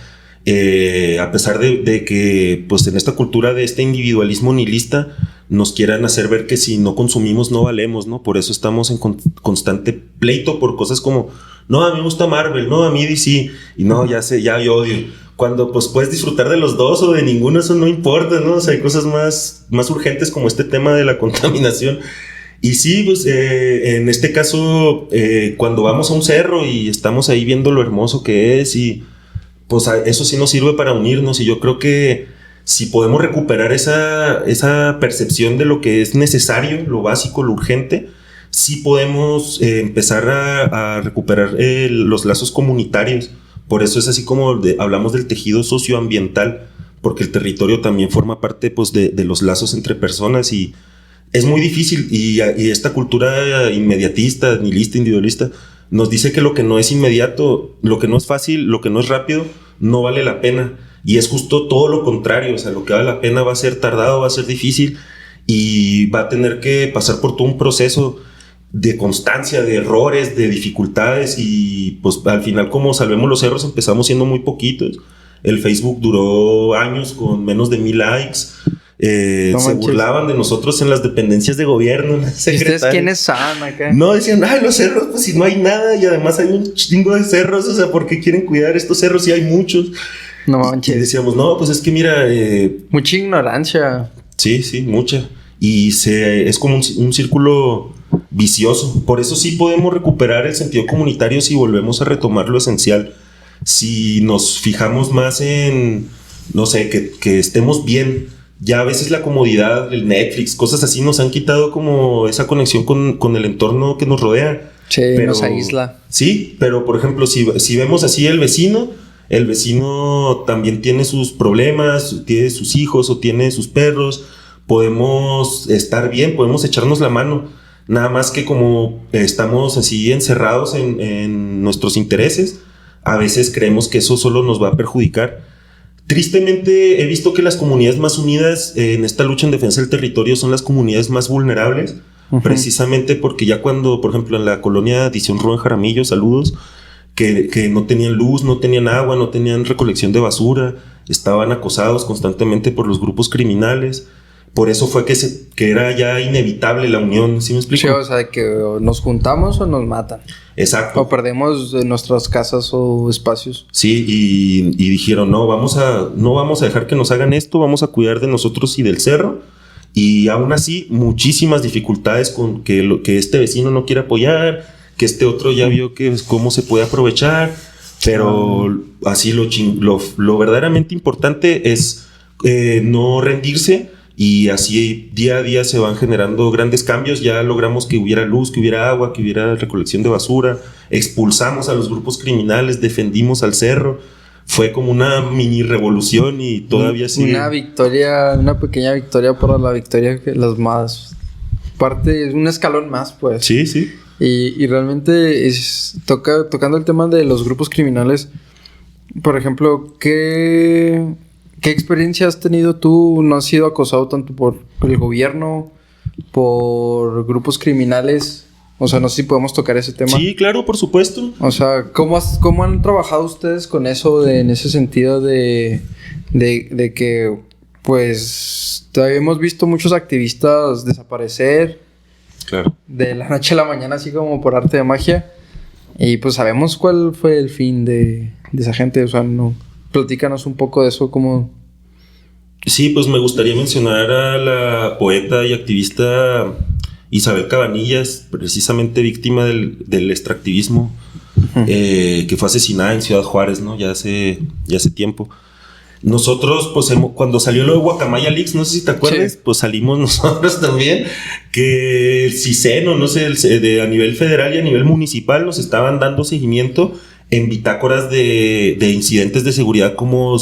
A pesar de que pues en esta cultura de este individualismo nihilista nos quieran hacer ver que si no consumimos no valemos, ¿no? Por eso estamos en constante pleito por cosas como, no, a mí me gusta Marvel, no, a mí DC, y no, ya yo odio. Cuando pues puedes disfrutar de los dos o de ninguno, eso no importa, ¿no? O sea, hay cosas más urgentes como este tema de la contaminación. Y sí, pues en este caso, cuando vamos a un cerro y estamos ahí viendo lo hermoso que es, y pues eso sí nos sirve para unirnos. Y yo creo que si podemos recuperar esa percepción de lo que es necesario, lo básico, lo urgente, sí podemos empezar a recuperar los lazos comunitarios. Por eso es así como hablamos del tejido socioambiental, porque el territorio también forma parte pues, de los lazos entre personas, y es muy difícil. Y esta cultura inmediatista, nihilista, individualista, nos dice que lo que no es inmediato, lo que no es fácil, lo que no es rápido, no vale la pena. Y es justo todo lo contrario. O sea, lo que vale la pena va a ser tardado, va a ser difícil, y va a tener que pasar por todo un proceso de constancia, de errores, de dificultades. Y pues al final, como Salvemos los Cerros, empezamos siendo muy poquitos. El Facebook duró años con menos de 1,000 likes. Se burlaban de nosotros en las dependencias de gobierno. ¿Ustedes quiénes son acá? No, decían, ay, los cerros, pues si no hay nada, y además hay un chingo de cerros, o sea, ¿por qué quieren cuidar estos cerros si hay muchos? No manches. Y decíamos, no, pues es que mira... mucha ignorancia. Sí, mucha. Y es como un círculo vicioso. Por eso sí podemos recuperar el sentido comunitario si volvemos a retomar lo esencial. Si nos fijamos más en, no sé, que estemos bien. Ya a veces la comodidad, el Netflix, cosas así nos han quitado como esa conexión con el entorno que nos rodea. Sí, nos aísla. Sí, pero por ejemplo, si vemos así el vecino también tiene sus problemas, tiene sus hijos o tiene sus perros. Podemos estar bien, podemos echarnos la mano. Nada más que como estamos así encerrados en nuestros intereses, a veces creemos que eso solo nos va a perjudicar. Tristemente he visto que las comunidades más unidas en esta lucha en defensa del territorio son las comunidades más vulnerables, precisamente porque ya cuando, por ejemplo, en la colonia Edición Rubén Jaramillo, saludos, que no tenían luz, no tenían agua, no tenían recolección de basura, estaban acosados constantemente por los grupos criminales. Por eso fue que era ya inevitable la unión, ¿sí me explico? Sí, o sea, que nos juntamos o nos matan. Exacto. O perdemos nuestras casas o espacios. Sí, y dijeron, no vamos a dejar que nos hagan esto, vamos a cuidar de nosotros y del cerro. Y aún así, muchísimas dificultades con que este vecino no quiere apoyar, que este otro ya vio que cómo se puede aprovechar. Pero así lo verdaderamente importante es no rendirse. Y así día a día se van generando grandes cambios. Ya logramos que hubiera luz, que hubiera agua, que hubiera recolección de basura. Expulsamos a los grupos criminales, defendimos al cerro. Fue como una mini revolución y todavía sigue. Una pequeña victoria para la victoria que las más... Parte, es un escalón más, pues. Sí. Y realmente tocando el tema de los grupos criminales, por ejemplo, ¿Qué experiencia has tenido tú? ¿No has sido acosado tanto por el gobierno, por grupos criminales? O sea, no sé si podemos tocar ese tema. Sí, claro, por supuesto. O sea, ¿cómo han trabajado ustedes con eso, en ese sentido de que, pues, todavía hemos visto muchos activistas desaparecer? Claro. De la noche a la mañana, así como por arte de magia. Y pues sabemos cuál fue el fin de esa gente. O sea, no... Platícanos un poco de eso, como... Sí, pues me gustaría mencionar a la poeta y activista Isabel Cabanillas, precisamente víctima del extractivismo, que fue asesinada en Ciudad Juárez, ¿no? Ya hace tiempo. Nosotros, pues cuando salió lo de Guacamaya Leaks, no sé si te acuerdas, sí. Pues salimos nosotros también, que el CISEN, o no sé, a nivel federal y a nivel municipal nos estaban dando seguimiento en bitácoras de incidentes de seguridad, como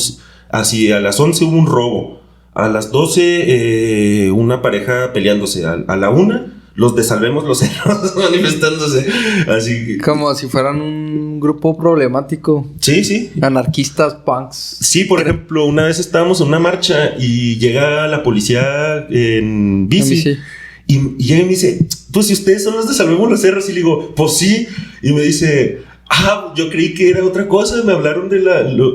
así a las 11 hubo un robo, a las 12 una pareja peleándose, a la 1 los de Salvemos los Cerros manifestándose. Así. Como si fueran un grupo problemático. Sí, sí. Anarquistas, punks. Sí, por ejemplo, una vez estábamos en una marcha y llega la policía en bici. Y llega y me dice, pues si ustedes son los de Salvemos los Cerros. Y le digo, pues sí. Y me dice, yo creí que era otra cosa. Me hablaron de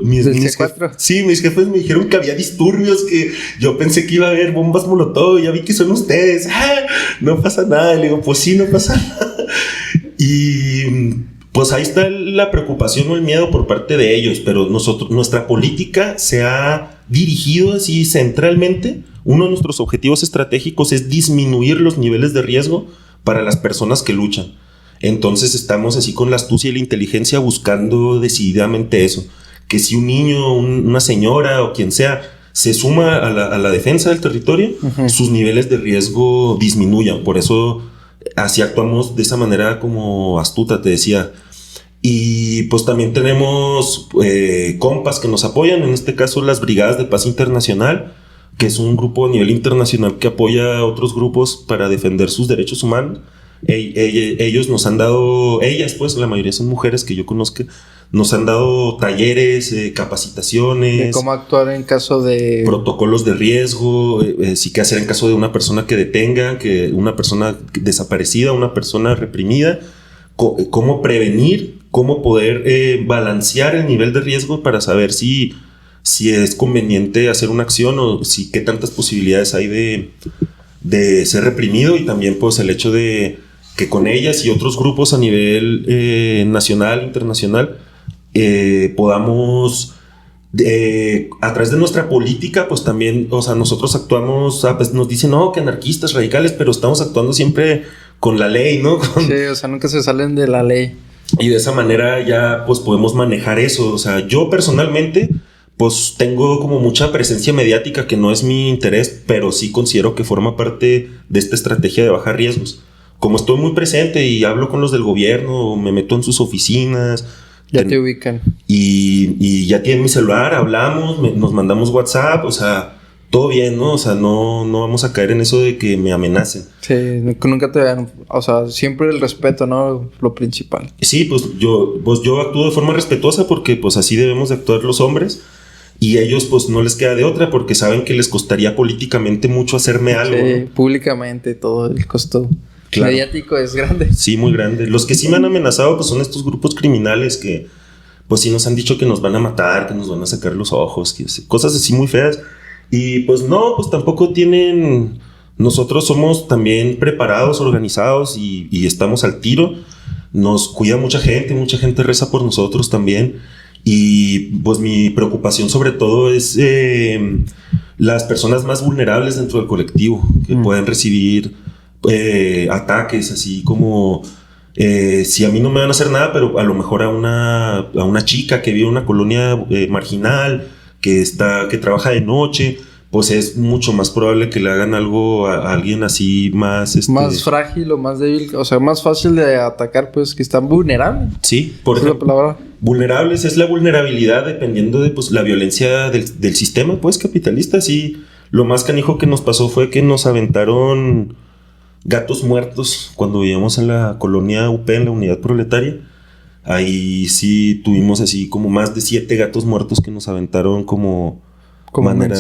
mis C4. Sí, mis jefes me dijeron que había disturbios, que yo pensé que iba a haber bombas molotov. Ya vi que son ustedes. No pasa nada. Y le digo, pues sí, no pasa nada. Y pues ahí está la preocupación o el miedo por parte de ellos. Pero nuestra política se ha dirigido así centralmente. Uno de nuestros objetivos estratégicos es disminuir los niveles de riesgo para las personas que luchan. Entonces estamos así con la astucia y la inteligencia buscando decididamente eso. Que si un niño, una señora o quien sea se suma a la defensa del territorio, sus niveles de riesgo disminuyan. Por eso así actuamos de esa manera como astuta, te decía. Y pues también tenemos compas que nos apoyan, en este caso las Brigadas de Paz Internacional, que es un grupo a nivel internacional que apoya a otros grupos para defender sus derechos humanos. Ellos nos han dado, ellas pues, la mayoría son mujeres que yo conozco, nos han dado talleres, capacitaciones. De cómo actuar en caso de... protocolos de riesgo, sí qué hacer en caso de una persona que detengan, que una persona desaparecida, una persona reprimida, cómo prevenir, cómo poder balancear el nivel de riesgo para saber si es conveniente hacer una acción o qué tantas posibilidades hay de ser reprimido, y también pues el hecho de que con ellas y otros grupos a nivel nacional, internacional, podamos a través de nuestra política pues también, o sea, nosotros actuamos, pues nos dicen que anarquistas radicales, pero estamos actuando siempre con la ley, ¿no? Sí, o sea, nunca se salen de la ley. Y de esa manera ya pues podemos manejar eso. O sea, yo personalmente pues tengo como mucha presencia mediática, que no es mi interés, pero sí considero que forma parte de esta estrategia de bajar riesgos. Como estoy muy presente y hablo con los del gobierno, me meto en sus oficinas. Ya te ubican. Y ya tienen mi celular, hablamos, nos mandamos WhatsApp, o sea, todo bien, ¿no? O sea, no vamos a caer en eso de que me amenacen. Sí, nunca te vean, o sea, siempre el respeto, ¿no? Lo principal. Sí, pues yo actúo de forma respetuosa porque pues así debemos de actuar los hombres. Y ellos pues no les queda de otra porque saben que les costaría políticamente mucho hacerme algo. Sí, públicamente todo el costo mediático es grande. Sí, muy grande. Los que sí me han amenazado pues son estos grupos criminales que pues sí nos han dicho que nos van a matar, que nos van a sacar los ojos, cosas así muy feas. Y pues no, pues tampoco tienen... Nosotros somos también preparados, organizados y estamos al tiro. Nos cuida mucha gente reza por nosotros también. Y pues mi preocupación sobre todo es las personas más vulnerables dentro del colectivo, que pueden recibir ataques, así como si a mí no me van a hacer nada, pero a lo mejor a una chica que vive en una colonia marginal, que trabaja de noche, pues es mucho más probable que le hagan algo a alguien así más... Más frágil o más débil, o sea, más fácil de atacar, pues, que están vulnerables. Sí, por ejemplo, la palabra. Vulnerables es la vulnerabilidad dependiendo de pues, la violencia del sistema, pues, capitalista. Sí, lo más canijo que nos pasó fue que nos aventaron gatos muertos cuando vivíamos en la colonia UP, en la unidad proletaria. Ahí sí tuvimos así como más de 7 gatos muertos que nos aventaron como manera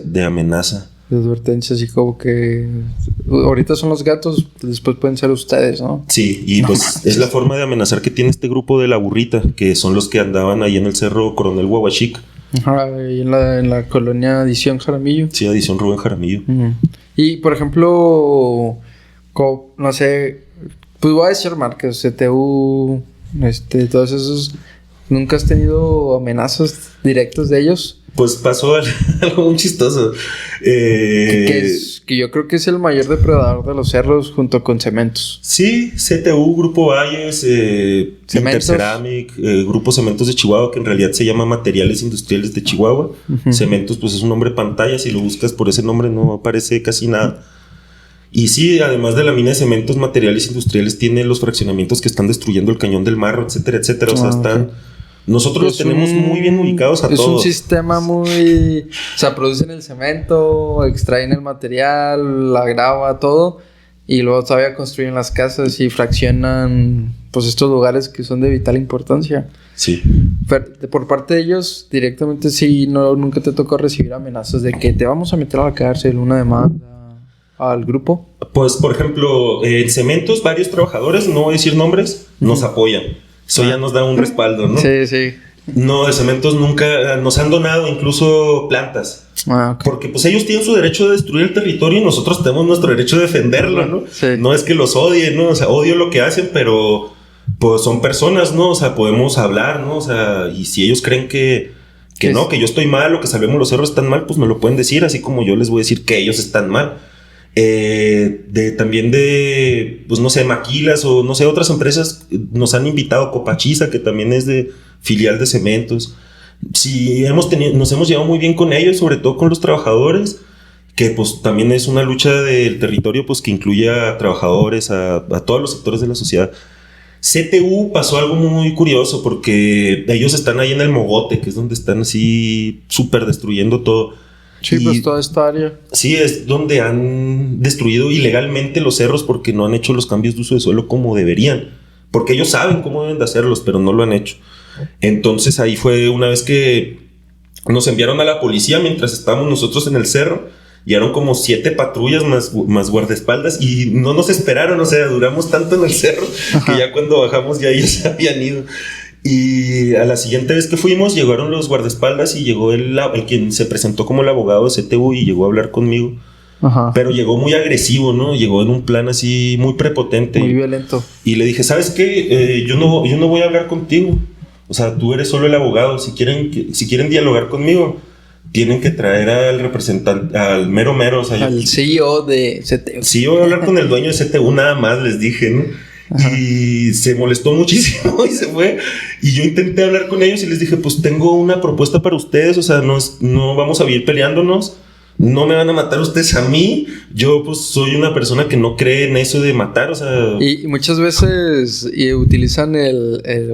de amenaza. De advertencia, así como que ahorita son los gatos, después pueden ser ustedes, ¿no? Sí, y pues es la forma de amenazar que tiene este grupo de La Burrita, que son los que andaban ahí en el cerro Coronel Huahuachic. Ajá, y en la colonia Adición Jaramillo. Sí, Adición Rubén Jaramillo. Y por ejemplo, no sé, pues voy a decir marcas, CTU, todos esos. ¿Nunca has tenido amenazas directas de ellos? Pues pasó algo muy chistoso. Que yo creo que es el mayor depredador de los cerros junto con Cementos. Sí, CTU, Grupo Valles, Interceramic, Grupo Cementos de Chihuahua, que en realidad se llama Materiales Industriales de Chihuahua. Cementos, pues es un nombre pantalla, si lo buscas por ese nombre no aparece casi nada. Y sí, además de la mina de cementos, Materiales Industriales tiene los fraccionamientos que están destruyendo el Cañón del Marro, etcétera, etcétera. O sea, están... Nosotros los tenemos muy bien ubicados a todos. Es un sistema o sea, producen el cemento, extraen el material, la grava, todo. y luego todavía construyen las casas y fraccionan pues estos lugares que son de vital importancia. Sí. Por parte de ellos, directamente sí, nunca te tocó recibir amenazas de que te vamos a meter a la cárcel, una demanda al grupo. Pues, por ejemplo, en Cementos, varios trabajadores, no voy a decir nombres, nos apoyan. Eso ya nos da un respaldo, ¿no? Sí, sí. No, de Cementos nunca nos han donado incluso plantas. Okay. Porque pues ellos tienen su derecho de destruir el territorio y nosotros tenemos nuestro derecho de defenderlo, ¿no? Sí. No es que los odie, ¿no? O sea, odio lo que hacen, pero pues son personas, ¿no? O sea, podemos hablar, ¿no? O sea, y si ellos creen que no, que yo estoy mal o que Salvemos los Cerros están mal, pues me lo pueden decir, así como yo les voy a decir que ellos están mal. También de, pues no sé, Maquilas o no sé, otras empresas nos han invitado, Copachiza, que también es de filial de Cementos. Sí, nos hemos llevado muy bien con ellos, sobre todo con los trabajadores, que pues también es una lucha del territorio pues que incluye a trabajadores, a todos los sectores de la sociedad. CTU pasó algo muy curioso porque ellos están ahí en el Mogote, que es donde están así súper destruyendo todo. Sí, pues toda esta área. Sí, es donde han destruido ilegalmente los cerros porque no han hecho los cambios de uso de suelo como deberían. Porque ellos saben cómo deben de hacerlos, pero no lo han hecho. Entonces ahí fue una vez que nos enviaron a la policía mientras estábamos nosotros en el cerro. Llegaron como 7 patrullas más guardaespaldas y no nos esperaron, o sea, duramos tanto en el cerro que ya cuando bajamos ya ellos se habían ido. Y a la siguiente vez que fuimos llegaron los guardaespaldas y llegó el quien se presentó como el abogado de CTU y llegó a hablar conmigo. Ajá. Pero llegó muy agresivo, ¿no? Llegó en un plan así muy prepotente. Muy violento. Y le dije, ¿sabes qué? Yo no voy a hablar contigo. O sea, tú eres solo el abogado. Si quieren dialogar conmigo, tienen que traer al representante, al mero, o sea... Al CEO de CTU. Sí, yo voy a hablar con el dueño de CTU nada más, les dije, ¿no? Ajá. Y se molestó muchísimo y se fue. Y yo intenté hablar con ellos y les dije, pues tengo una propuesta para ustedes, o sea, no vamos a vivir peleándonos. No me van a matar ustedes a mí. Yo pues soy una persona que no cree en eso de matar, o sea... Y muchas veces utilizan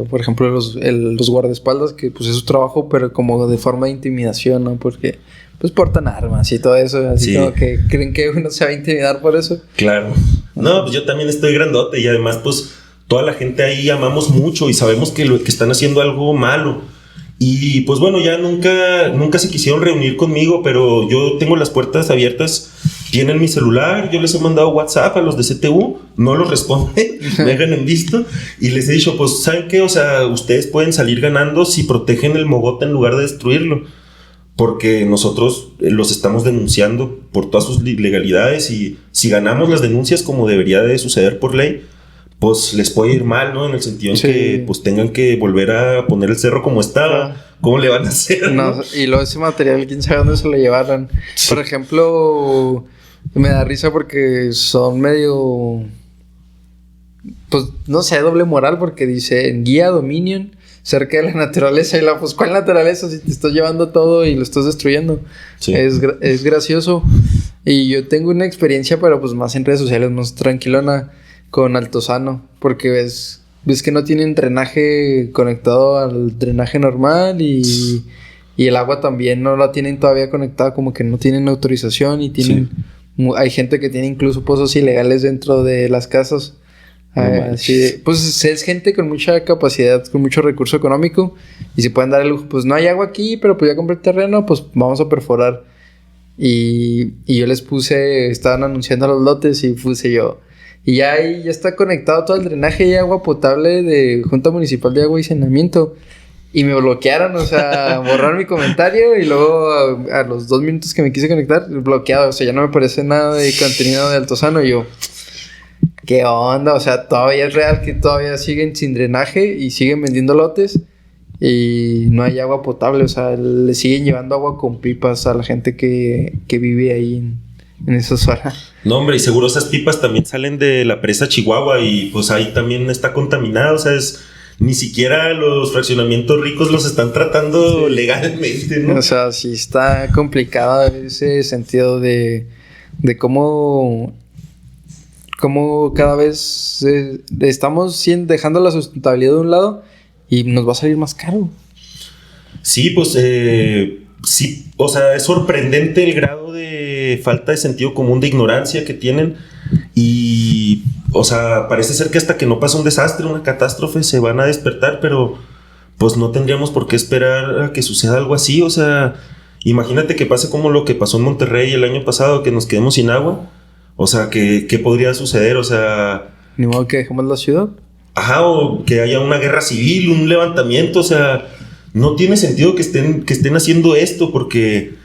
por ejemplo, los guardaespaldas, que pues es su trabajo, pero como de forma de intimidación, ¿no? Porque pues portan armas y todo eso, así como que creen que uno se va a intimidar por eso. Claro. No, pues yo también estoy grandote y además pues toda la gente ahí amamos mucho y sabemos que están haciendo algo malo. Y pues bueno, ya nunca se quisieron reunir conmigo, pero yo tengo las puertas abiertas, tienen mi celular, yo les he mandado WhatsApp a los de CTU, no los responden, me dejan en visto, y les he dicho, pues ¿saben qué? O sea, ustedes pueden salir ganando si protegen el Mogote en lugar de destruirlo, porque nosotros los estamos denunciando por todas sus ilegalidades y si ganamos las denuncias como debería de suceder por ley, pues les puede ir mal, ¿no? En el sentido en que pues tengan que volver a poner el cerro como estaba. ¿Cómo le van a hacer? No, y luego ese material, quién sabe dónde se lo llevaron. Sí. Por ejemplo, me da risa porque son medio... Pues, no sé, doble moral, porque dice en guía Dominion, cerca de la naturaleza. Y pues, ¿cuál naturaleza si te estás llevando todo y lo estás destruyendo? Sí. Es gracioso. Y yo tengo una experiencia, pero pues más en redes sociales, más tranquilona, con Altozano, porque ves que no tienen drenaje conectado al drenaje normal y el agua también no la tienen todavía conectada, como que no tienen autorización y tienen... Sí. Hay gente que tiene incluso pozos ilegales dentro de las casas. Pues es gente con mucha capacidad, con mucho recurso económico y se pueden dar el lujo, pues no hay agua aquí, pero pues ya compré terreno, pues vamos a perforar. Y yo les puse, estaban anunciando los lotes y puse yo... Y ya ahí ya está conectado todo el drenaje y agua potable de Junta Municipal de Agua y Saneamiento. Y me bloquearon, o sea, borrar mi comentario y luego a los 2 minutos que me quise conectar, bloqueado. O sea, ya no me parece nada de contenido de Altozano. Y yo, ¿qué onda? O sea, todavía es real que todavía siguen sin drenaje y siguen vendiendo lotes y no hay agua potable. O sea, le siguen llevando agua con pipas a la gente que vive ahí en esa zona. No, hombre, y seguro esas pipas también salen de la presa Chihuahua y pues ahí también está contaminado, o sea, ni siquiera los fraccionamientos ricos los están tratando legalmente, ¿no? O sea, sí está complicado ese sentido de cómo cada vez estamos dejando la sustentabilidad de un lado y nos va a salir más caro. Sí, pues sí, o sea, es sorprendente el grado de falta de sentido común, de ignorancia que tienen Y, o sea, parece ser que hasta que no pasa un desastre, una catástrofe, se van a despertar, pero pues no tendríamos por qué esperar a que suceda algo así. O sea, imagínate que pase como lo que pasó en Monterrey el año pasado, que nos quedemos sin agua. O sea, ¿qué podría suceder? O sea... Ni modo que dejemos la ciudad. Ajá, o que haya una guerra civil, un levantamiento. O sea, no tiene sentido que estén haciendo esto, porque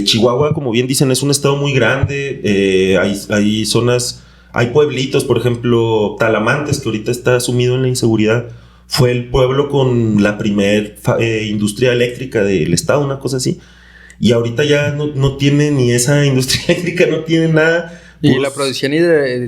Chihuahua, como bien dicen, es un estado muy grande. Hay zonas, hay pueblitos, por ejemplo, Talamantes, que ahorita está sumido en la inseguridad. Fue el pueblo con la primer industria eléctrica del estado, una cosa así. Y ahorita ya no tiene ni esa industria eléctrica, no tiene nada. ¿Y la producción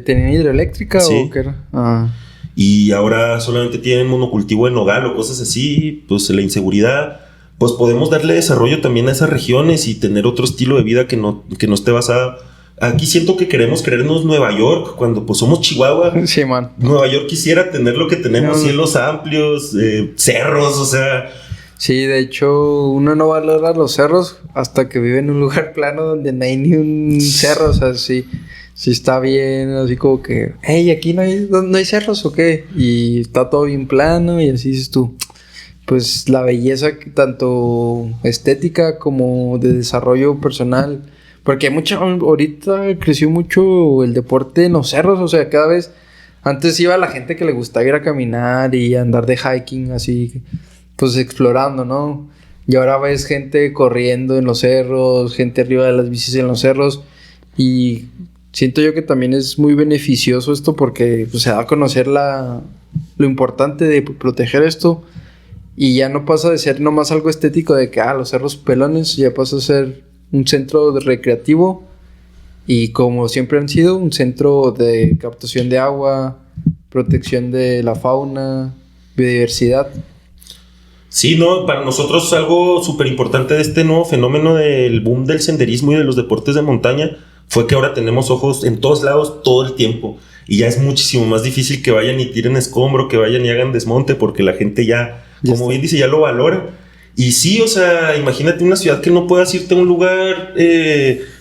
tenían hidroeléctrica sí. o qué era? Y ahora solamente tienen monocultivo de nogal o cosas así. Pues la inseguridad, pues podemos darle desarrollo también a esas regiones y tener otro estilo de vida que no esté basada. Aquí siento que queremos creernos Nueva York cuando pues somos Chihuahua. Sí, man. Nueva York quisiera tener lo que tenemos, cielos amplios, cerros, o sea... Sí, de hecho, uno no valora los cerros hasta que vive en un lugar plano donde no hay ni un cerro. O sea, sí está bien, así como que, hey, aquí no hay cerros o qué. Y está todo bien plano y así dices tú. Pues la belleza, tanto estética como de desarrollo personal. Porque ahorita creció mucho el deporte en los cerros. O sea, cada vez, antes iba la gente que le gustaba ir a caminar y andar de hiking así, pues explorando, ¿no? Y ahora ves gente corriendo en los cerros, gente arriba de las bicis en los cerros. Y siento yo que también es muy beneficioso esto porque pues, se da a conocer lo importante de proteger esto. Y ya no pasa de ser nomás algo estético de que, los cerros pelones, ya pasa a ser un centro recreativo. Y como siempre han sido, un centro de captación de agua, protección de la fauna, biodiversidad. Sí, no, para nosotros algo súper importante de este nuevo fenómeno del boom del senderismo y de los deportes de montaña fue que ahora tenemos ojos en todos lados todo el tiempo. Y ya es muchísimo más difícil que vayan y tiren escombro, que vayan y hagan desmonte, porque la gente ya como bien dice, ya lo valora. Y sí, o sea, imagínate una ciudad que no puedas irte a un lugar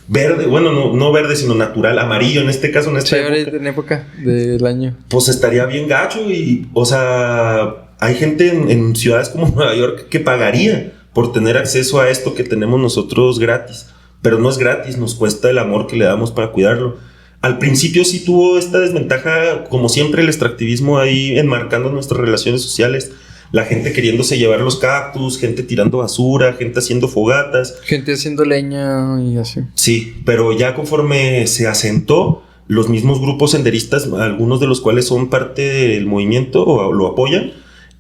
verde, bueno, no verde, sino natural, amarillo en este caso, en esta época. En época del año. Pues estaría bien gacho y, o sea... Hay gente en ciudades como Nueva York que pagaría por tener acceso a esto que tenemos nosotros gratis. Pero no es gratis, nos cuesta el amor que le damos para cuidarlo. Al principio sí tuvo esta desventaja, como siempre el extractivismo ahí enmarcando nuestras relaciones sociales. La gente queriéndose llevar los cactus, gente tirando basura, gente haciendo fogatas. Gente haciendo leña y así. Sí, pero ya conforme se asentó, los mismos grupos senderistas, algunos de los cuales son parte del movimiento o lo apoyan,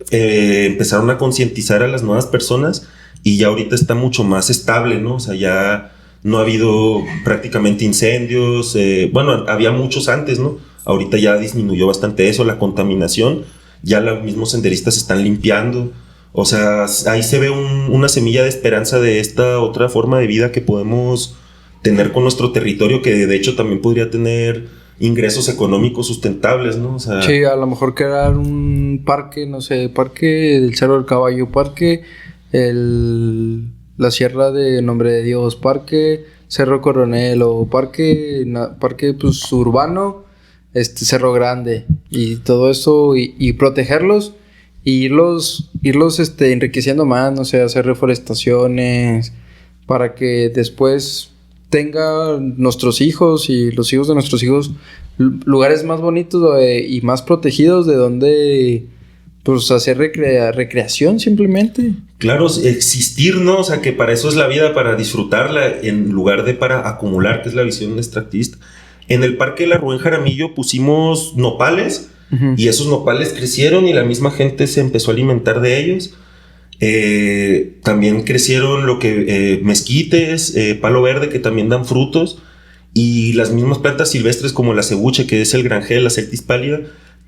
empezaron a concientizar a las nuevas personas y ya ahorita está mucho más estable, ¿no? O sea, ya no ha habido prácticamente incendios, bueno, había muchos antes, ¿no? Ahorita ya disminuyó bastante eso, la contaminación, ya los mismos senderistas se están limpiando, o sea, ahí se ve una semilla de esperanza de esta otra forma de vida que podemos tener con nuestro territorio, que de hecho también podría tener ingresos económicos sustentables, ¿no? O sea, sí, a lo mejor crear un parque, no sé, parque del Cerro del Caballo, parque la Sierra de Nombre de Dios, parque Cerro Coronel o parque pues urbano, Cerro Grande y todo eso y protegerlos y irlos enriqueciendo más, no sé, hacer reforestaciones para que después tenga nuestros hijos y los hijos de nuestros hijos lugares más bonitos y más protegidos de donde pues hacer recreación simplemente. Claro, existir, ¿no? O sea, que para eso es la vida, para disfrutarla en lugar de para acumular, que es la visión extractivista. En el Parque de la Rubén Jaramillo pusimos nopales y esos nopales crecieron y la misma gente se empezó a alimentar de ellos. También crecieron mezquites, palo verde, que también dan frutos, y las mismas plantas silvestres como la cebuche, que es el granjel, la celtis pálida,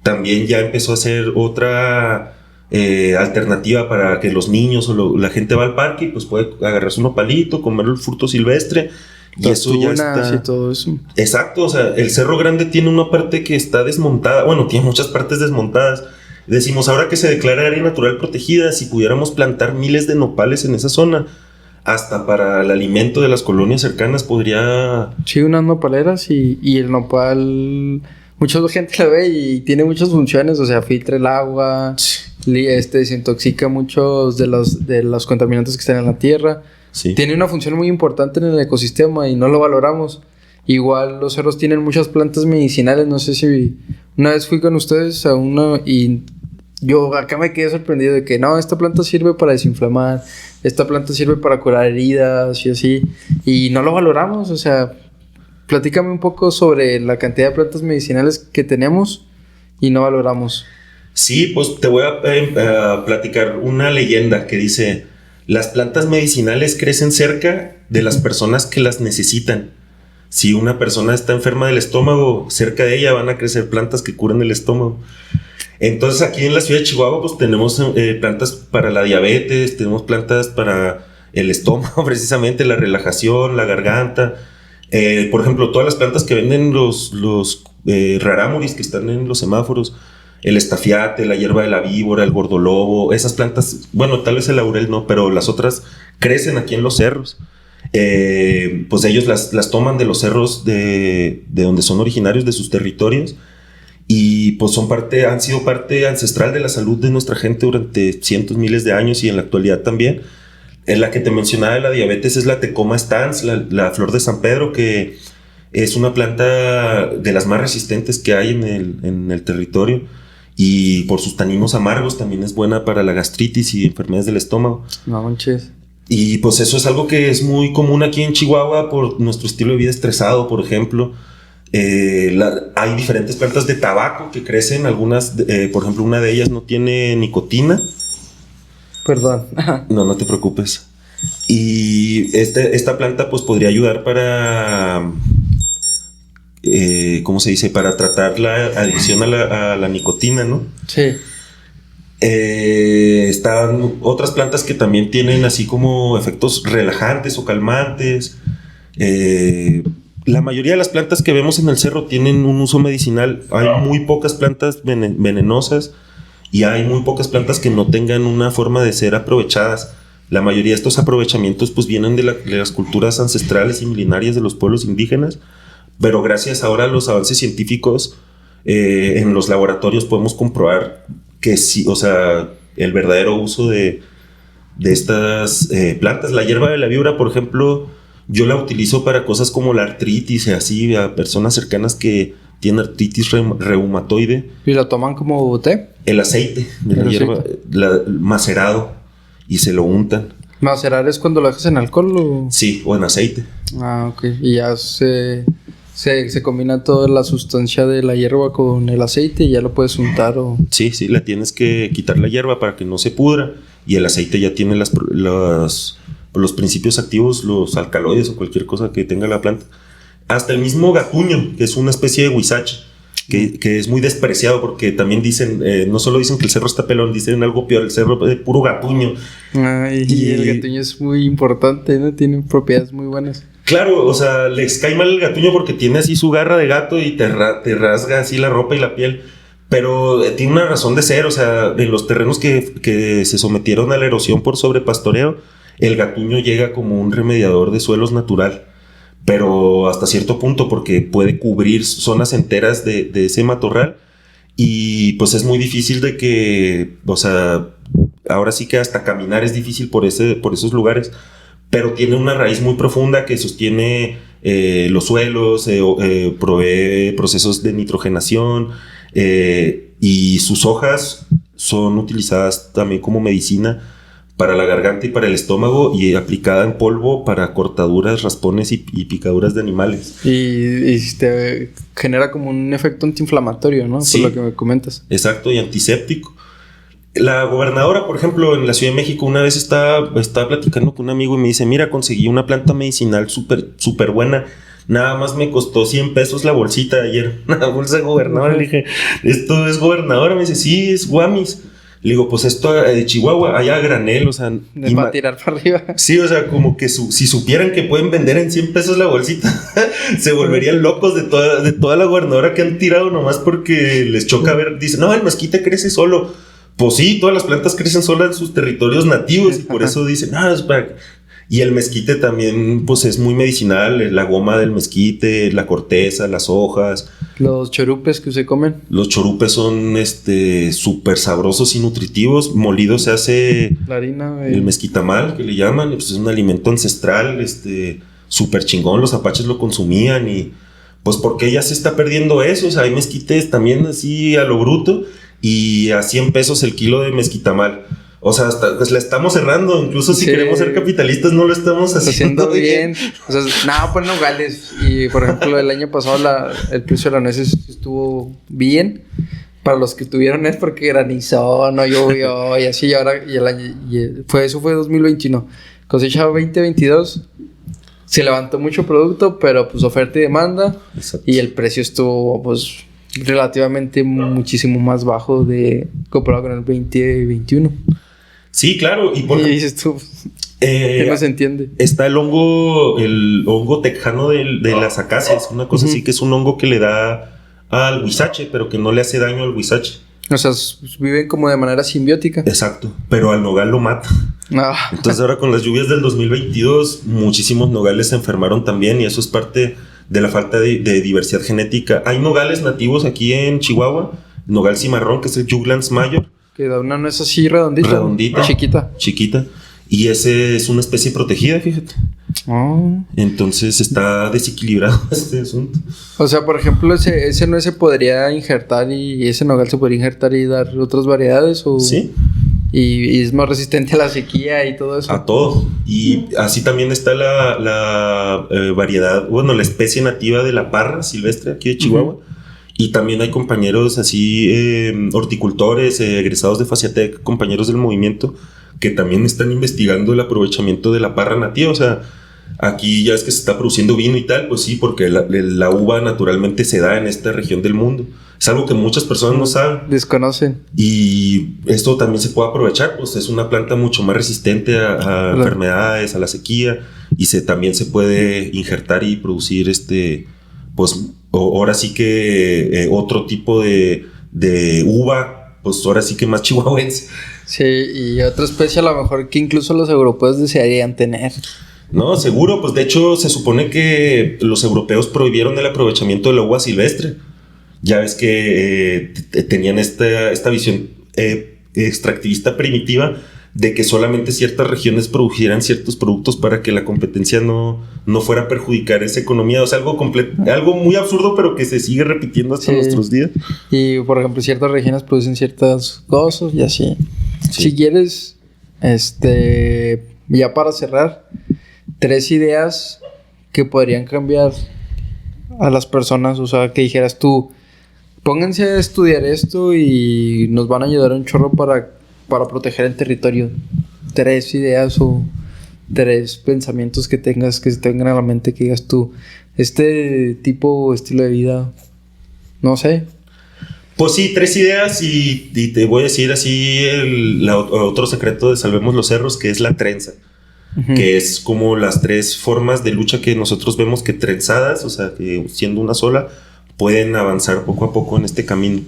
también ya empezó a ser otra alternativa para que los niños o la gente va al parque y pues puede agarrarse un nopalito, comer el fruto silvestre. Y eso ya está. Y todo eso. Exacto, o sea, el Cerro Grande tiene una parte que está desmontada, bueno, tiene muchas partes desmontadas. Decimos, ahora que se declara área natural protegida, si pudiéramos plantar miles de nopales en esa zona, hasta para el alimento de las colonias cercanas podría... Sí, unas nopaleras y el nopal, mucha gente lo ve y tiene muchas funciones, o sea, filtra el agua, desintoxica muchos de los contaminantes que están en la tierra. Sí. Tiene una función muy importante en el ecosistema y no lo valoramos. Igual los cerros tienen muchas plantas medicinales, no sé si una vez fui con ustedes a una y yo acá me quedé sorprendido de que no, esta planta sirve para desinflamar, esta planta sirve para curar heridas y así, y no lo valoramos. O sea, platícame un poco sobre la cantidad de plantas medicinales que tenemos y no valoramos. Sí, pues te voy a platicar una leyenda que dice: las plantas medicinales crecen cerca de las personas que las necesitan. Si una persona está enferma del estómago, cerca de ella van a crecer plantas que curan el estómago. Entonces aquí en la ciudad de Chihuahua pues tenemos plantas para la diabetes, tenemos plantas para el estómago precisamente, la relajación, la garganta. Por ejemplo, todas las plantas que venden los rarámuris que están en los semáforos, el estafiate, la hierba de la víbora, el gordolobo, esas plantas, bueno, tal vez el laurel no, pero las otras crecen aquí en los cerros. Pues ellos las toman de los cerros de donde son originarios de sus territorios y pues han sido parte ancestral de la salud de nuestra gente durante cientos, miles de años y en la actualidad también. En la que te mencionaba de la diabetes es la Tecoma stans, la flor de San Pedro, que es una planta de las más resistentes que hay en el territorio y por sus taninos amargos también es buena para la gastritis y enfermedades del estómago. No manches. Y pues eso es algo que es muy común aquí en Chihuahua por nuestro estilo de vida estresado, por ejemplo. Hay diferentes plantas de tabaco que crecen, algunas, por ejemplo, una de ellas no tiene nicotina. Perdón. No te preocupes. Y esta planta pues podría ayudar para, ¿cómo se dice? Para tratar la adicción a la nicotina, ¿no? Sí. Están otras plantas que también tienen así como efectos relajantes o calmantes. La mayoría de las plantas que vemos en el cerro tienen un uso medicinal. Hay muy pocas plantas venenosas y hay muy pocas plantas que no tengan una forma de ser aprovechadas. La mayoría de estos aprovechamientos pues vienen de las culturas ancestrales y milenarias de los pueblos indígenas, pero gracias ahora a los avances científicos en los laboratorios podemos comprobar que sí, o sea, el verdadero uso de estas plantas. La hierba de la víbora, por ejemplo, yo la utilizo para cosas como la artritis y así, a personas cercanas que tienen artritis reumatoide. ¿Y la toman como té? El aceite de la hierba, macerado, y se lo untan. ¿Macerar es cuando lo dejas en alcohol o...? Sí, o en aceite. Ah, ok. Y ya se combina toda la sustancia de la hierba con el aceite y ya lo puedes untar o... Sí, la tienes que quitar la hierba para que no se pudra y el aceite ya tiene los principios activos, los alcaloides o cualquier cosa que tenga la planta. Hasta el mismo gatuño, que es una especie de huizache, que es muy despreciado porque también dicen, no solo dicen que el cerro está pelón, dicen algo peor, el cerro es puro gatuño. Ay, y el gatuño es muy importante, ¿no? Tiene propiedades muy buenas. Claro, o sea, les cae mal el gatuño porque tiene así su garra de gato y te rasga así la ropa y la piel. Pero tiene una razón de ser, o sea, en los terrenos que se sometieron a la erosión por sobrepastoreo, el gatuño llega como un remediador de suelos natural. Pero hasta cierto punto, porque puede cubrir zonas enteras de ese matorral. Y pues es muy difícil de que, o sea, ahora sí que hasta caminar es difícil por esos lugares. Pero tiene una raíz muy profunda que sostiene los suelos, provee procesos de nitrogenación y sus hojas son utilizadas también como medicina para la garganta y para el estómago y aplicada en polvo para cortaduras, raspones y picaduras de animales. Y te genera como un efecto antiinflamatorio, ¿no? Sí, por lo que me comentas. Exacto, y antiséptico. La gobernadora, por ejemplo, en la Ciudad de México, una vez estaba platicando con un amigo y me dice, mira, conseguí una planta medicinal súper buena. Nada más me costó 100 pesos la bolsita de ayer. Una bolsa de gobernadora. Le dije, ¿esto es gobernadora? Me dice, sí, es guamis. Le digo, pues esto de Chihuahua, allá a granel, o sea... Para tirar para arriba. Sí, o sea, como que si supieran que pueden vender en 100 pesos la bolsita, se volverían locos de toda la gobernadora que han tirado nomás porque les choca ver. Dicen, no, el mezquite crece solo. Pues sí, todas las plantas crecen solas en sus territorios nativos y por eso dicen, es para... Y el mezquite también, pues es muy medicinal, la goma del mezquite, la corteza, las hojas. Los chorupes que se comen. Los chorupes son súper sabrosos y nutritivos. Molido se hace la harina, el mezquitamal, que le llaman, pues es un alimento ancestral, súper chingón. Los apaches lo consumían y pues porque ya se está perdiendo eso. O sea, hay mezquites también así a lo bruto y a 100 pesos el kilo de mezquitamal. O sea, pues la estamos cerrando. Incluso si queremos ser capitalistas, no lo estamos haciendo bien. O sea, nada, pues nogales. Y por ejemplo, el año pasado el precio de la nuez estuvo bien. Para los que tuvieron es porque granizó, no llovió y así. Y ahora, eso fue 2021. Cosecha 2022. Se levantó mucho producto, pero pues oferta y demanda. Exacto. Y el precio estuvo, pues, relativamente muchísimo más bajo comparado con el 2021. Sí, claro. Y dices tú, no se entiende. Está el hongo tejano de las acacias, una cosa así que es un hongo que le da al huizache, pero que no le hace daño al huizache. O sea, viven como de manera simbiótica. Exacto, pero al nogal lo mata. Entonces ahora con las lluvias del 2022, muchísimos nogales se enfermaron también y eso es parte de la falta de diversidad genética. Hay nogales nativos aquí en Chihuahua, nogal cimarrón, que es el Juglans Major. Que da una nuez así redondita. Chiquita. Y ese es una especie protegida, fíjate. Entonces está desequilibrado este asunto. O sea, por ejemplo, ese nuez se podría injertar y ese nogal se podría injertar y dar otras variedades. Sí. Y es más resistente a la sequía y todo eso. A todo. Y así también está la variedad, la especie nativa de la parra silvestre aquí de Chihuahua. Y también hay compañeros así, horticultores, egresados de Faciatec, compañeros del movimiento, que también están investigando el aprovechamiento de la parra nativa. O sea, aquí ya es que se está produciendo vino y tal, pues sí, porque la uva naturalmente se da en esta región del mundo. Es algo que muchas personas no saben. Desconocen. Y esto también se puede aprovechar, pues es una planta mucho más resistente a enfermedades, a la sequía, y también se puede injertar y producir pues ahora sí que otro tipo de uva, pues ahora sí que más chihuahuense. Sí, y otra especie a lo mejor que incluso los europeos desearían tener. No, seguro, pues de hecho se supone que los europeos prohibieron el aprovechamiento de la uva silvestre. Ya ves que tenían esta visión extractivista primitiva de que solamente ciertas regiones produjeran ciertos productos para que la competencia no fuera a perjudicar esa economía. O sea, algo muy absurdo, pero que se sigue repitiendo hasta nuestros días. Y, por ejemplo, ciertas regiones producen ciertas cosas y así. Sí. Si quieres, ya para cerrar, 3 ideas que podrían cambiar a las personas. O sea, que dijeras tú, pónganse a estudiar esto y nos van a ayudar un chorro para proteger el territorio. 3 ideas o 3 pensamientos que se tengan a la mente que digas tú, estilo de vida, no sé. Pues sí, 3 ideas y te voy a decir así otro secreto de Salvemos los Cerros, que es la trenza. Que es como las 3 formas de lucha que nosotros vemos que trenzadas, o sea, que siendo una sola, pueden avanzar poco a poco en este camino.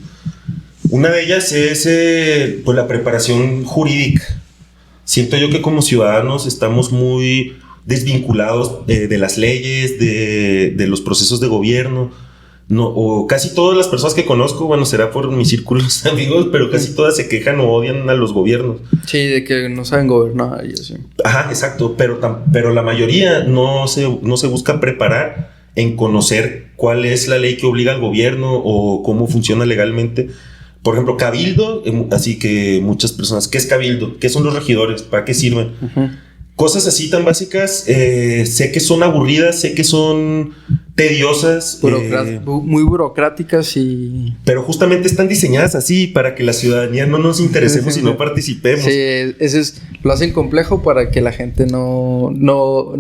Una de ellas es pues la preparación jurídica. Siento yo que como ciudadanos estamos muy desvinculados de las leyes, de los procesos de gobierno. O casi todas las personas que conozco, bueno, será por mis círculos amigos, pero casi todas se quejan o odian a los gobiernos. Sí, de que no saben gobernar y así. Ajá, exacto, pero la mayoría no se busca preparar en conocer cuál es la ley que obliga al gobierno o cómo funciona legalmente. Por ejemplo, cabildo, así que muchas personas, ¿qué es cabildo? ¿Qué son los regidores? ¿Para qué sirven? Cosas así tan básicas, sé que son aburridas, sé que son tediosas. Muy burocráticas y... Pero justamente están diseñadas así para que la ciudadanía no nos interesemos y no participemos. Sí, lo hacen complejo para que la gente no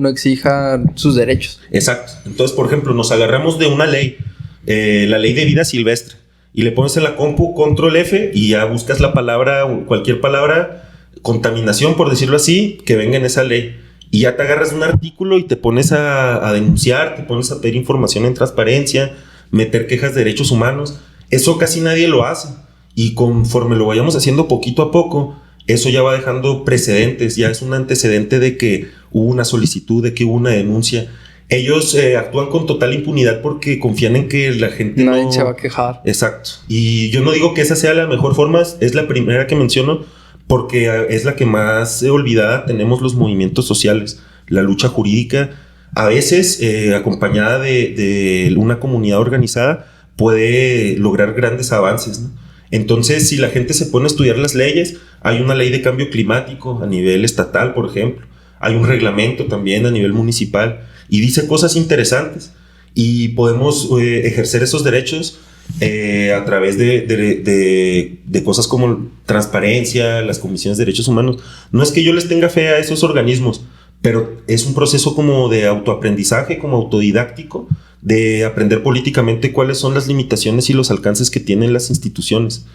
exija sus derechos. Exacto. Entonces, por ejemplo, nos agarramos de una ley, la ley de vida silvestre, y le pones en la compu Control F y ya buscas la palabra, cualquier palabra, contaminación, por decirlo así, que venga en esa ley. Y ya te agarras un artículo y te pones a denunciar, te pones a pedir información en transparencia, meter quejas de derechos humanos. Eso casi nadie lo hace. Y conforme lo vayamos haciendo poquito a poco, eso ya va dejando precedentes, ya es un antecedente de que hubo una solicitud, de que hubo una denuncia. Ellos actúan con total impunidad porque confían en que la gente nadie se va a quejar. Exacto. Y yo no digo que esa sea la mejor forma, es la primera que menciono porque es la que más olvidada tenemos los movimientos sociales, la lucha jurídica, a veces acompañada de una comunidad organizada, puede lograr grandes avances, ¿no? Entonces, si la gente se pone a estudiar las leyes, hay una ley de cambio climático a nivel estatal, por ejemplo, hay un reglamento también a nivel municipal y dice cosas interesantes y podemos ejercer esos derechos a través de cosas como transparencia, las comisiones de derechos humanos. No es que yo les tenga fe a esos organismos, pero es un proceso como de autoaprendizaje, como autodidáctico, de aprender políticamente cuáles son las limitaciones y los alcances que tienen las instituciones.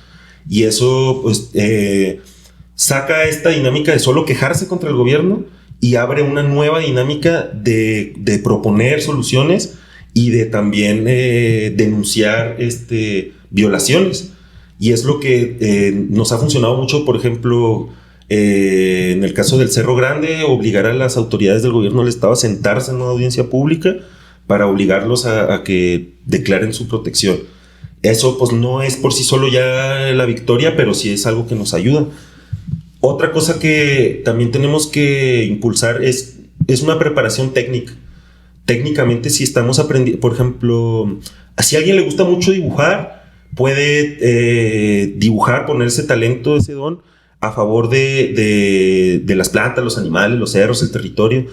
Y eso pues saca esta dinámica de solo quejarse contra el gobierno y abre una nueva dinámica de proponer soluciones y de también denunciar violaciones. Y es lo que nos ha funcionado mucho, por ejemplo, en el caso del Cerro Grande, obligar a las autoridades del gobierno del estado a sentarse en una audiencia pública para obligarlos a que declaren su protección. Eso pues no es por sí solo ya la victoria, pero sí es algo que nos ayuda. Otra cosa que también tenemos que impulsar es una preparación técnica. Técnicamente, si estamos aprendiendo, por ejemplo, si a alguien le gusta mucho dibujar, puede dibujar, ponerse talento, ese don, a favor de las plantas, los animales, los cerros, el territorio.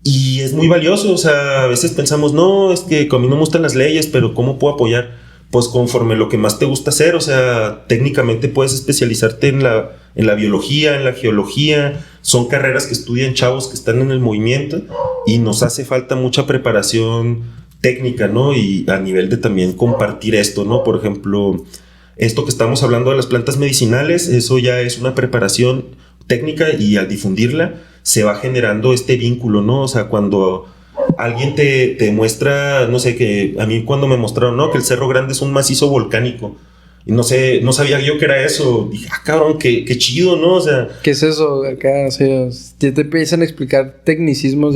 Y es muy valioso, o sea, a veces pensamos, no, es que a mí no me gustan las leyes, pero ¿cómo puedo apoyar? Pues conforme lo que más te gusta hacer, o sea, técnicamente puedes especializarte en la biología, en la geología, son carreras que estudian chavos que están en el movimiento y nos hace falta mucha preparación técnica, ¿no? Y a nivel de también compartir esto, ¿no? Por ejemplo, esto que estamos hablando de las plantas medicinales, eso ya es una preparación técnica y al difundirla se va generando este vínculo, ¿no? O sea, cuando alguien te muestra, no sé, que a mí cuando me mostraron, ¿no? Que el Cerro Grande es un macizo volcánico. Y no sé, no sabía yo que era eso. Dije, cabrón, qué chido, ¿no? O sea... ¿Qué es eso? Acá, o sea, ya te empiezan a explicar tecnicismos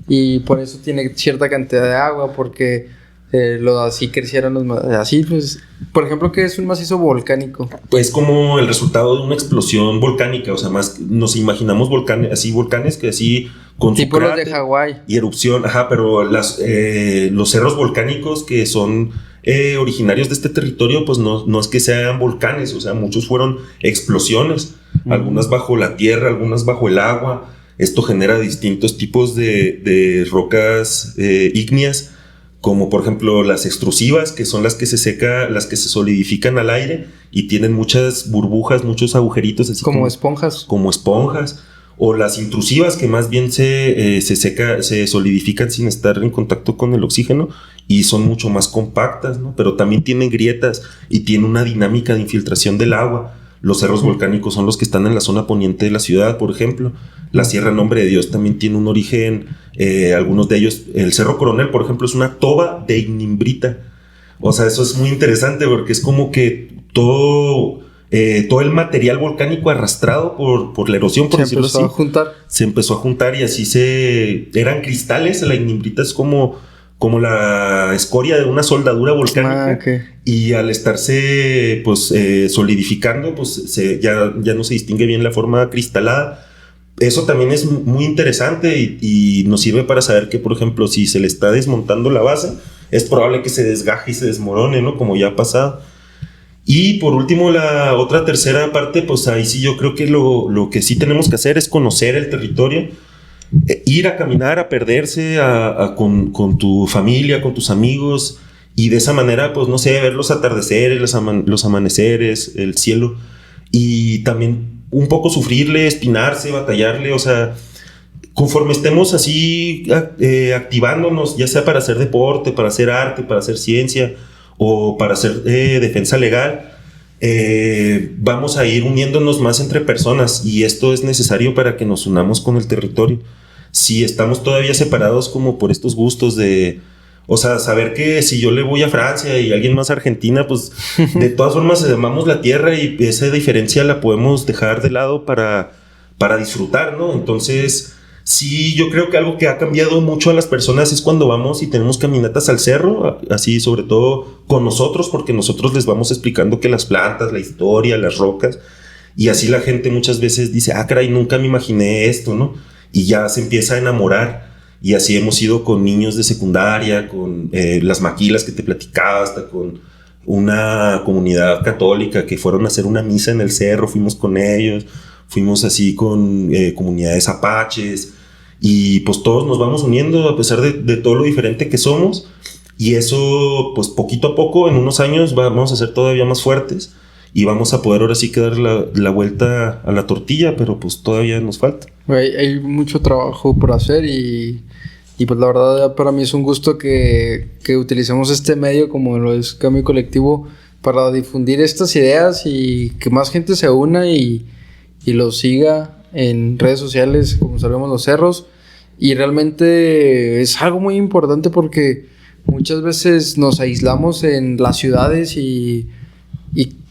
y por eso tiene cierta cantidad de agua, porque así crecieron así, pues... Por ejemplo, ¿qué es un macizo volcánico? Pues como el resultado de una explosión volcánica, o sea, más nos imaginamos volcanes que así con tipo los de Hawái y erupción, ajá, pero los cerros volcánicos que son originarios de este territorio, pues no es que sean volcanes, o sea, muchos fueron explosiones, algunas bajo la tierra, algunas bajo el agua. Esto genera distintos tipos de rocas ígneas, como por ejemplo las extrusivas, que son las que se solidifican al aire y tienen muchas burbujas, muchos agujeritos, así como esponjas. Como esponjas. O las intrusivas, que más bien se solidifican sin estar en contacto con el oxígeno y son mucho más compactas, ¿no? Pero también tienen grietas y tienen una dinámica de infiltración del agua. Los cerros volcánicos son los que están en la zona poniente de la ciudad, por ejemplo. La Sierra Nombre de Dios también tiene un origen, algunos de ellos, el Cerro Coronel, por ejemplo, es una toba de ignimbrita. O sea, eso es muy interesante porque es como que todo el material volcánico arrastrado por la erosión, por decirlo así, se empezó a juntar y así eran cristales. La ignimbrita es como la escoria de una soldadura volcánica. Okay. Y al estarse pues solidificando, pues ya no se distingue bien la forma cristalada. Eso también es muy interesante y nos sirve para saber que, por ejemplo, si se le está desmontando la base, es probable que se desgaje y se desmorone, ¿no? Como ya ha pasado. Y por último, la otra tercera parte, pues ahí sí yo creo que lo que sí tenemos que hacer es conocer el territorio, ir a caminar, a perderse con tu familia, con tus amigos, y de esa manera, pues no sé, ver los atardeceres, los amaneceres, el cielo, y también un poco sufrirle, espinarse, batallarle, o sea, conforme estemos así activándonos, ya sea para hacer deporte, para hacer arte, para hacer ciencia o para hacer defensa legal, vamos a ir uniéndonos más entre personas, y esto es necesario para que nos unamos con el territorio. Si estamos todavía separados como por estos gustos de O sea, saber que si yo le voy a Francia y alguien más a Argentina, pues de todas formas amamos la tierra y esa diferencia la podemos dejar de lado para disfrutar, ¿no? Entonces, sí, yo creo que algo que ha cambiado mucho a las personas es cuando vamos y tenemos caminatas al cerro, así sobre todo con nosotros, porque nosotros les vamos explicando que las plantas, la historia, las rocas, y así la gente muchas veces dice, ah, caray, nunca me imaginé esto, ¿no? Y ya se empieza a enamorar. Y así hemos ido con niños de secundaria, con las maquilas que te platicaba, hasta con una comunidad católica que fueron a hacer una misa en el cerro, fuimos con ellos, fuimos así con comunidades apaches, y pues todos nos vamos uniendo a pesar de todo lo diferente que somos, y eso pues poquito a poco, en unos años vamos a ser todavía más fuertes, y vamos a poder ahora sí que dar la vuelta a la tortilla, pero pues todavía nos falta. Hay mucho trabajo por hacer y pues la verdad para mí es un gusto que utilicemos este medio como lo es Cambio Colectivo para difundir estas ideas y que más gente se una y lo siga en redes sociales como Salvemos los Cerros. Y realmente es algo muy importante porque muchas veces nos aislamos en las ciudades y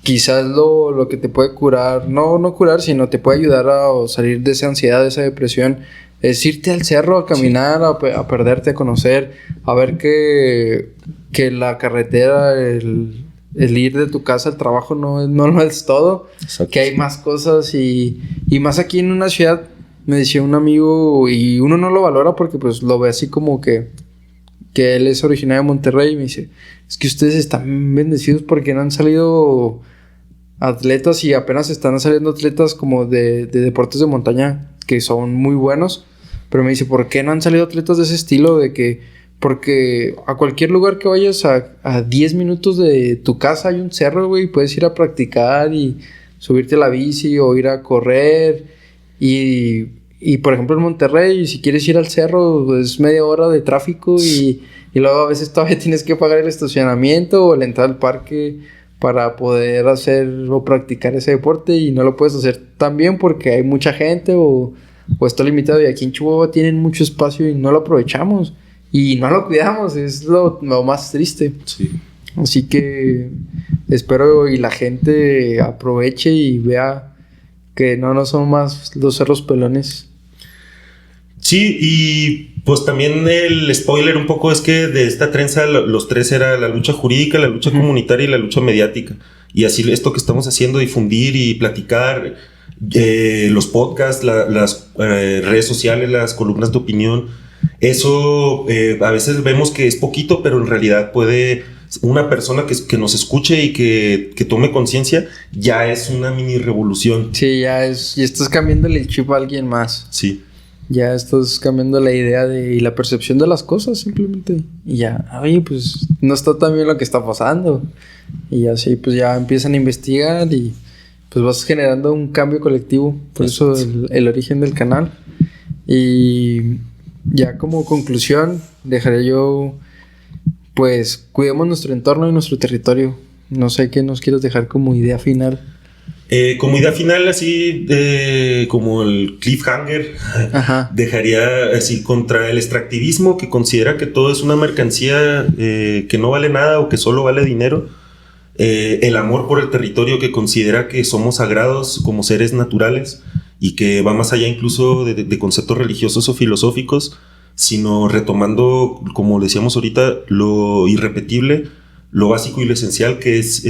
quizás lo que te puede curar, no curar, sino te puede ayudar a salir de esa ansiedad, de esa depresión, es irte al cerro a caminar, a perderte, a conocer, a ver que la carretera, el ir de tu casa al trabajo no lo es todo. Exacto. Que hay más cosas y más aquí en una ciudad, me decía un amigo, y uno no lo valora porque pues lo ve así como que él es originario de Monterrey, y me dice, es que ustedes están bendecidos porque no han salido atletas y apenas están saliendo atletas como de deportes de montaña que son muy buenos, pero me dice, ¿por qué no han salido atletas de ese estilo? Porque a cualquier lugar que vayas a 10 minutos de tu casa hay un cerro, güey, puedes ir a practicar y subirte a la bici o ir a correr y por ejemplo en Monterrey, si quieres ir al cerro, es media hora de tráfico y luego a veces todavía tienes que pagar el estacionamiento o la entrada al parque para poder hacer o practicar ese deporte y no lo puedes hacer tan bien porque hay mucha gente o está limitado, y aquí en Chihuahua tienen mucho espacio y no lo aprovechamos y no lo cuidamos, es lo más triste. Sí. Así que espero y la gente aproveche y vea que no son más los cerros pelones. Sí, y pues también el spoiler un poco es que de esta trenza los tres era la lucha jurídica, la lucha comunitaria y la lucha mediática. Y así esto que estamos haciendo, difundir y platicar, los podcasts, las redes sociales, las columnas de opinión, eso a veces vemos que es poquito, pero en realidad puede una persona que nos escuche y que tome conciencia, ya es una mini revolución. Sí, ya estás cambiándole el chip a alguien más. Sí. Ya estás cambiando la idea y la percepción de las cosas simplemente. Y ya, oye, pues no está tan bien lo que está pasando. Y así pues ya empiezan a investigar y pues vas generando un cambio colectivo. Por eso el origen del canal. Y ya como conclusión dejaré yo, pues cuidemos nuestro entorno y nuestro territorio. No sé qué nos quieres dejar como idea final. Como idea final, así como el cliffhanger, dejaría así contra el extractivismo que considera que todo es una mercancía que no vale nada o que solo vale dinero. El amor por el territorio que considera que somos sagrados como seres naturales y que va más allá incluso de conceptos religiosos o filosóficos, sino retomando, como decíamos ahorita, lo irrepetible, lo básico y lo esencial que es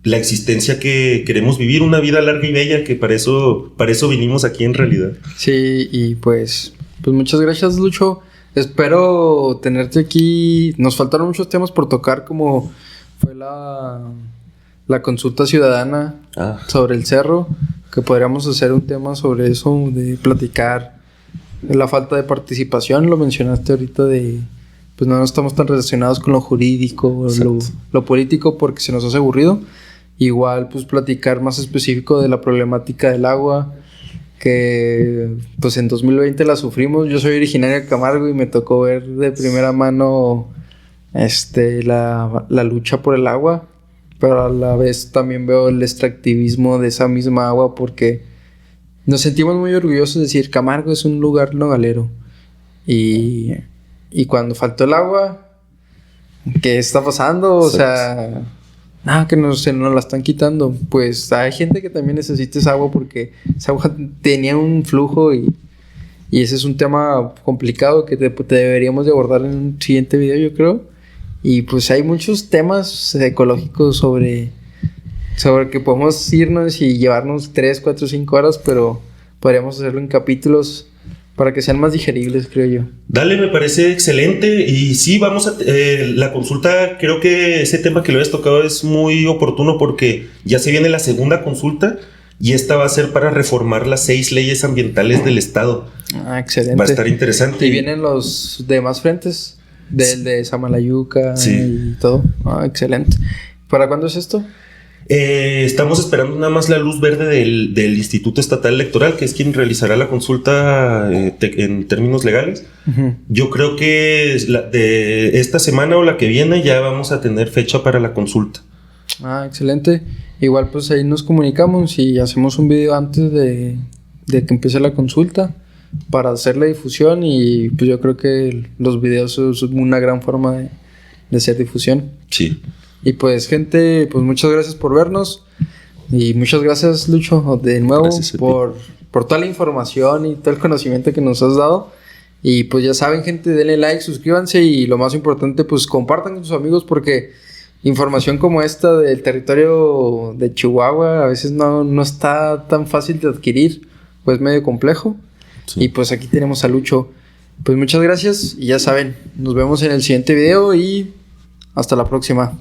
la existencia que queremos vivir, una vida larga y bella, que para eso vinimos aquí en realidad. Sí, y pues muchas gracias, Lucho. Espero tenerte aquí. Nos faltaron muchos temas por tocar, como fue la consulta ciudadana sobre el cerro, que podríamos hacer un tema sobre eso, de platicar la falta de participación. Lo mencionaste ahorita pues no estamos tan relacionados con lo jurídico, lo político, porque se nos hace aburrido. Igual, pues platicar más específico de la problemática del agua, que pues en 2020 la sufrimos. Yo soy originario de Camargo y me tocó ver de primera mano la lucha por el agua, pero a la vez también veo el extractivismo de esa misma agua, porque nos sentimos muy orgullosos de decir Camargo es un lugar nogalero, y cuando faltó el agua ¿qué está pasando? O sea, que se nos la están quitando. Pues hay gente que también necesita esa agua porque esa agua tenía un flujo y ese es un tema complicado que te deberíamos de abordar en un siguiente video, yo creo. Y pues hay muchos temas ecológicos sobre que podemos irnos y llevarnos 3, 4, 5 horas, pero podríamos hacerlo en capítulos para que sean más digeribles, creo yo. Dale, me parece excelente. Y sí, vamos a... la consulta, creo que ese tema que lo habías tocado es muy oportuno porque ya se viene la segunda consulta y esta va a ser para reformar las 6 leyes ambientales del estado. Excelente. Va a estar interesante. Y vienen los demás frentes, del de Samalayuca y todo. Excelente. ¿Para cuándo es esto? Estamos esperando nada más la luz verde del Instituto Estatal Electoral, que es quien realizará la consulta en términos legales. Uh-huh. Yo creo que de esta semana o la que viene ya vamos a tener fecha para la consulta. Excelente. Igual pues ahí nos comunicamos y hacemos un video antes de que empiece la consulta para hacer la difusión, y pues yo creo que los videos son una gran forma de hacer difusión. Sí. Y pues gente, pues muchas gracias por vernos y muchas gracias, Lucho, de nuevo por toda la información y todo el conocimiento que nos has dado. Y pues ya saben, gente, denle like, suscríbanse y lo más importante, pues compartan con sus amigos, porque información como esta del territorio de Chihuahua a veces no está tan fácil de adquirir, pues medio complejo. Sí. Y pues aquí tenemos a Lucho. Pues muchas gracias y ya saben, nos vemos en el siguiente video y hasta la próxima.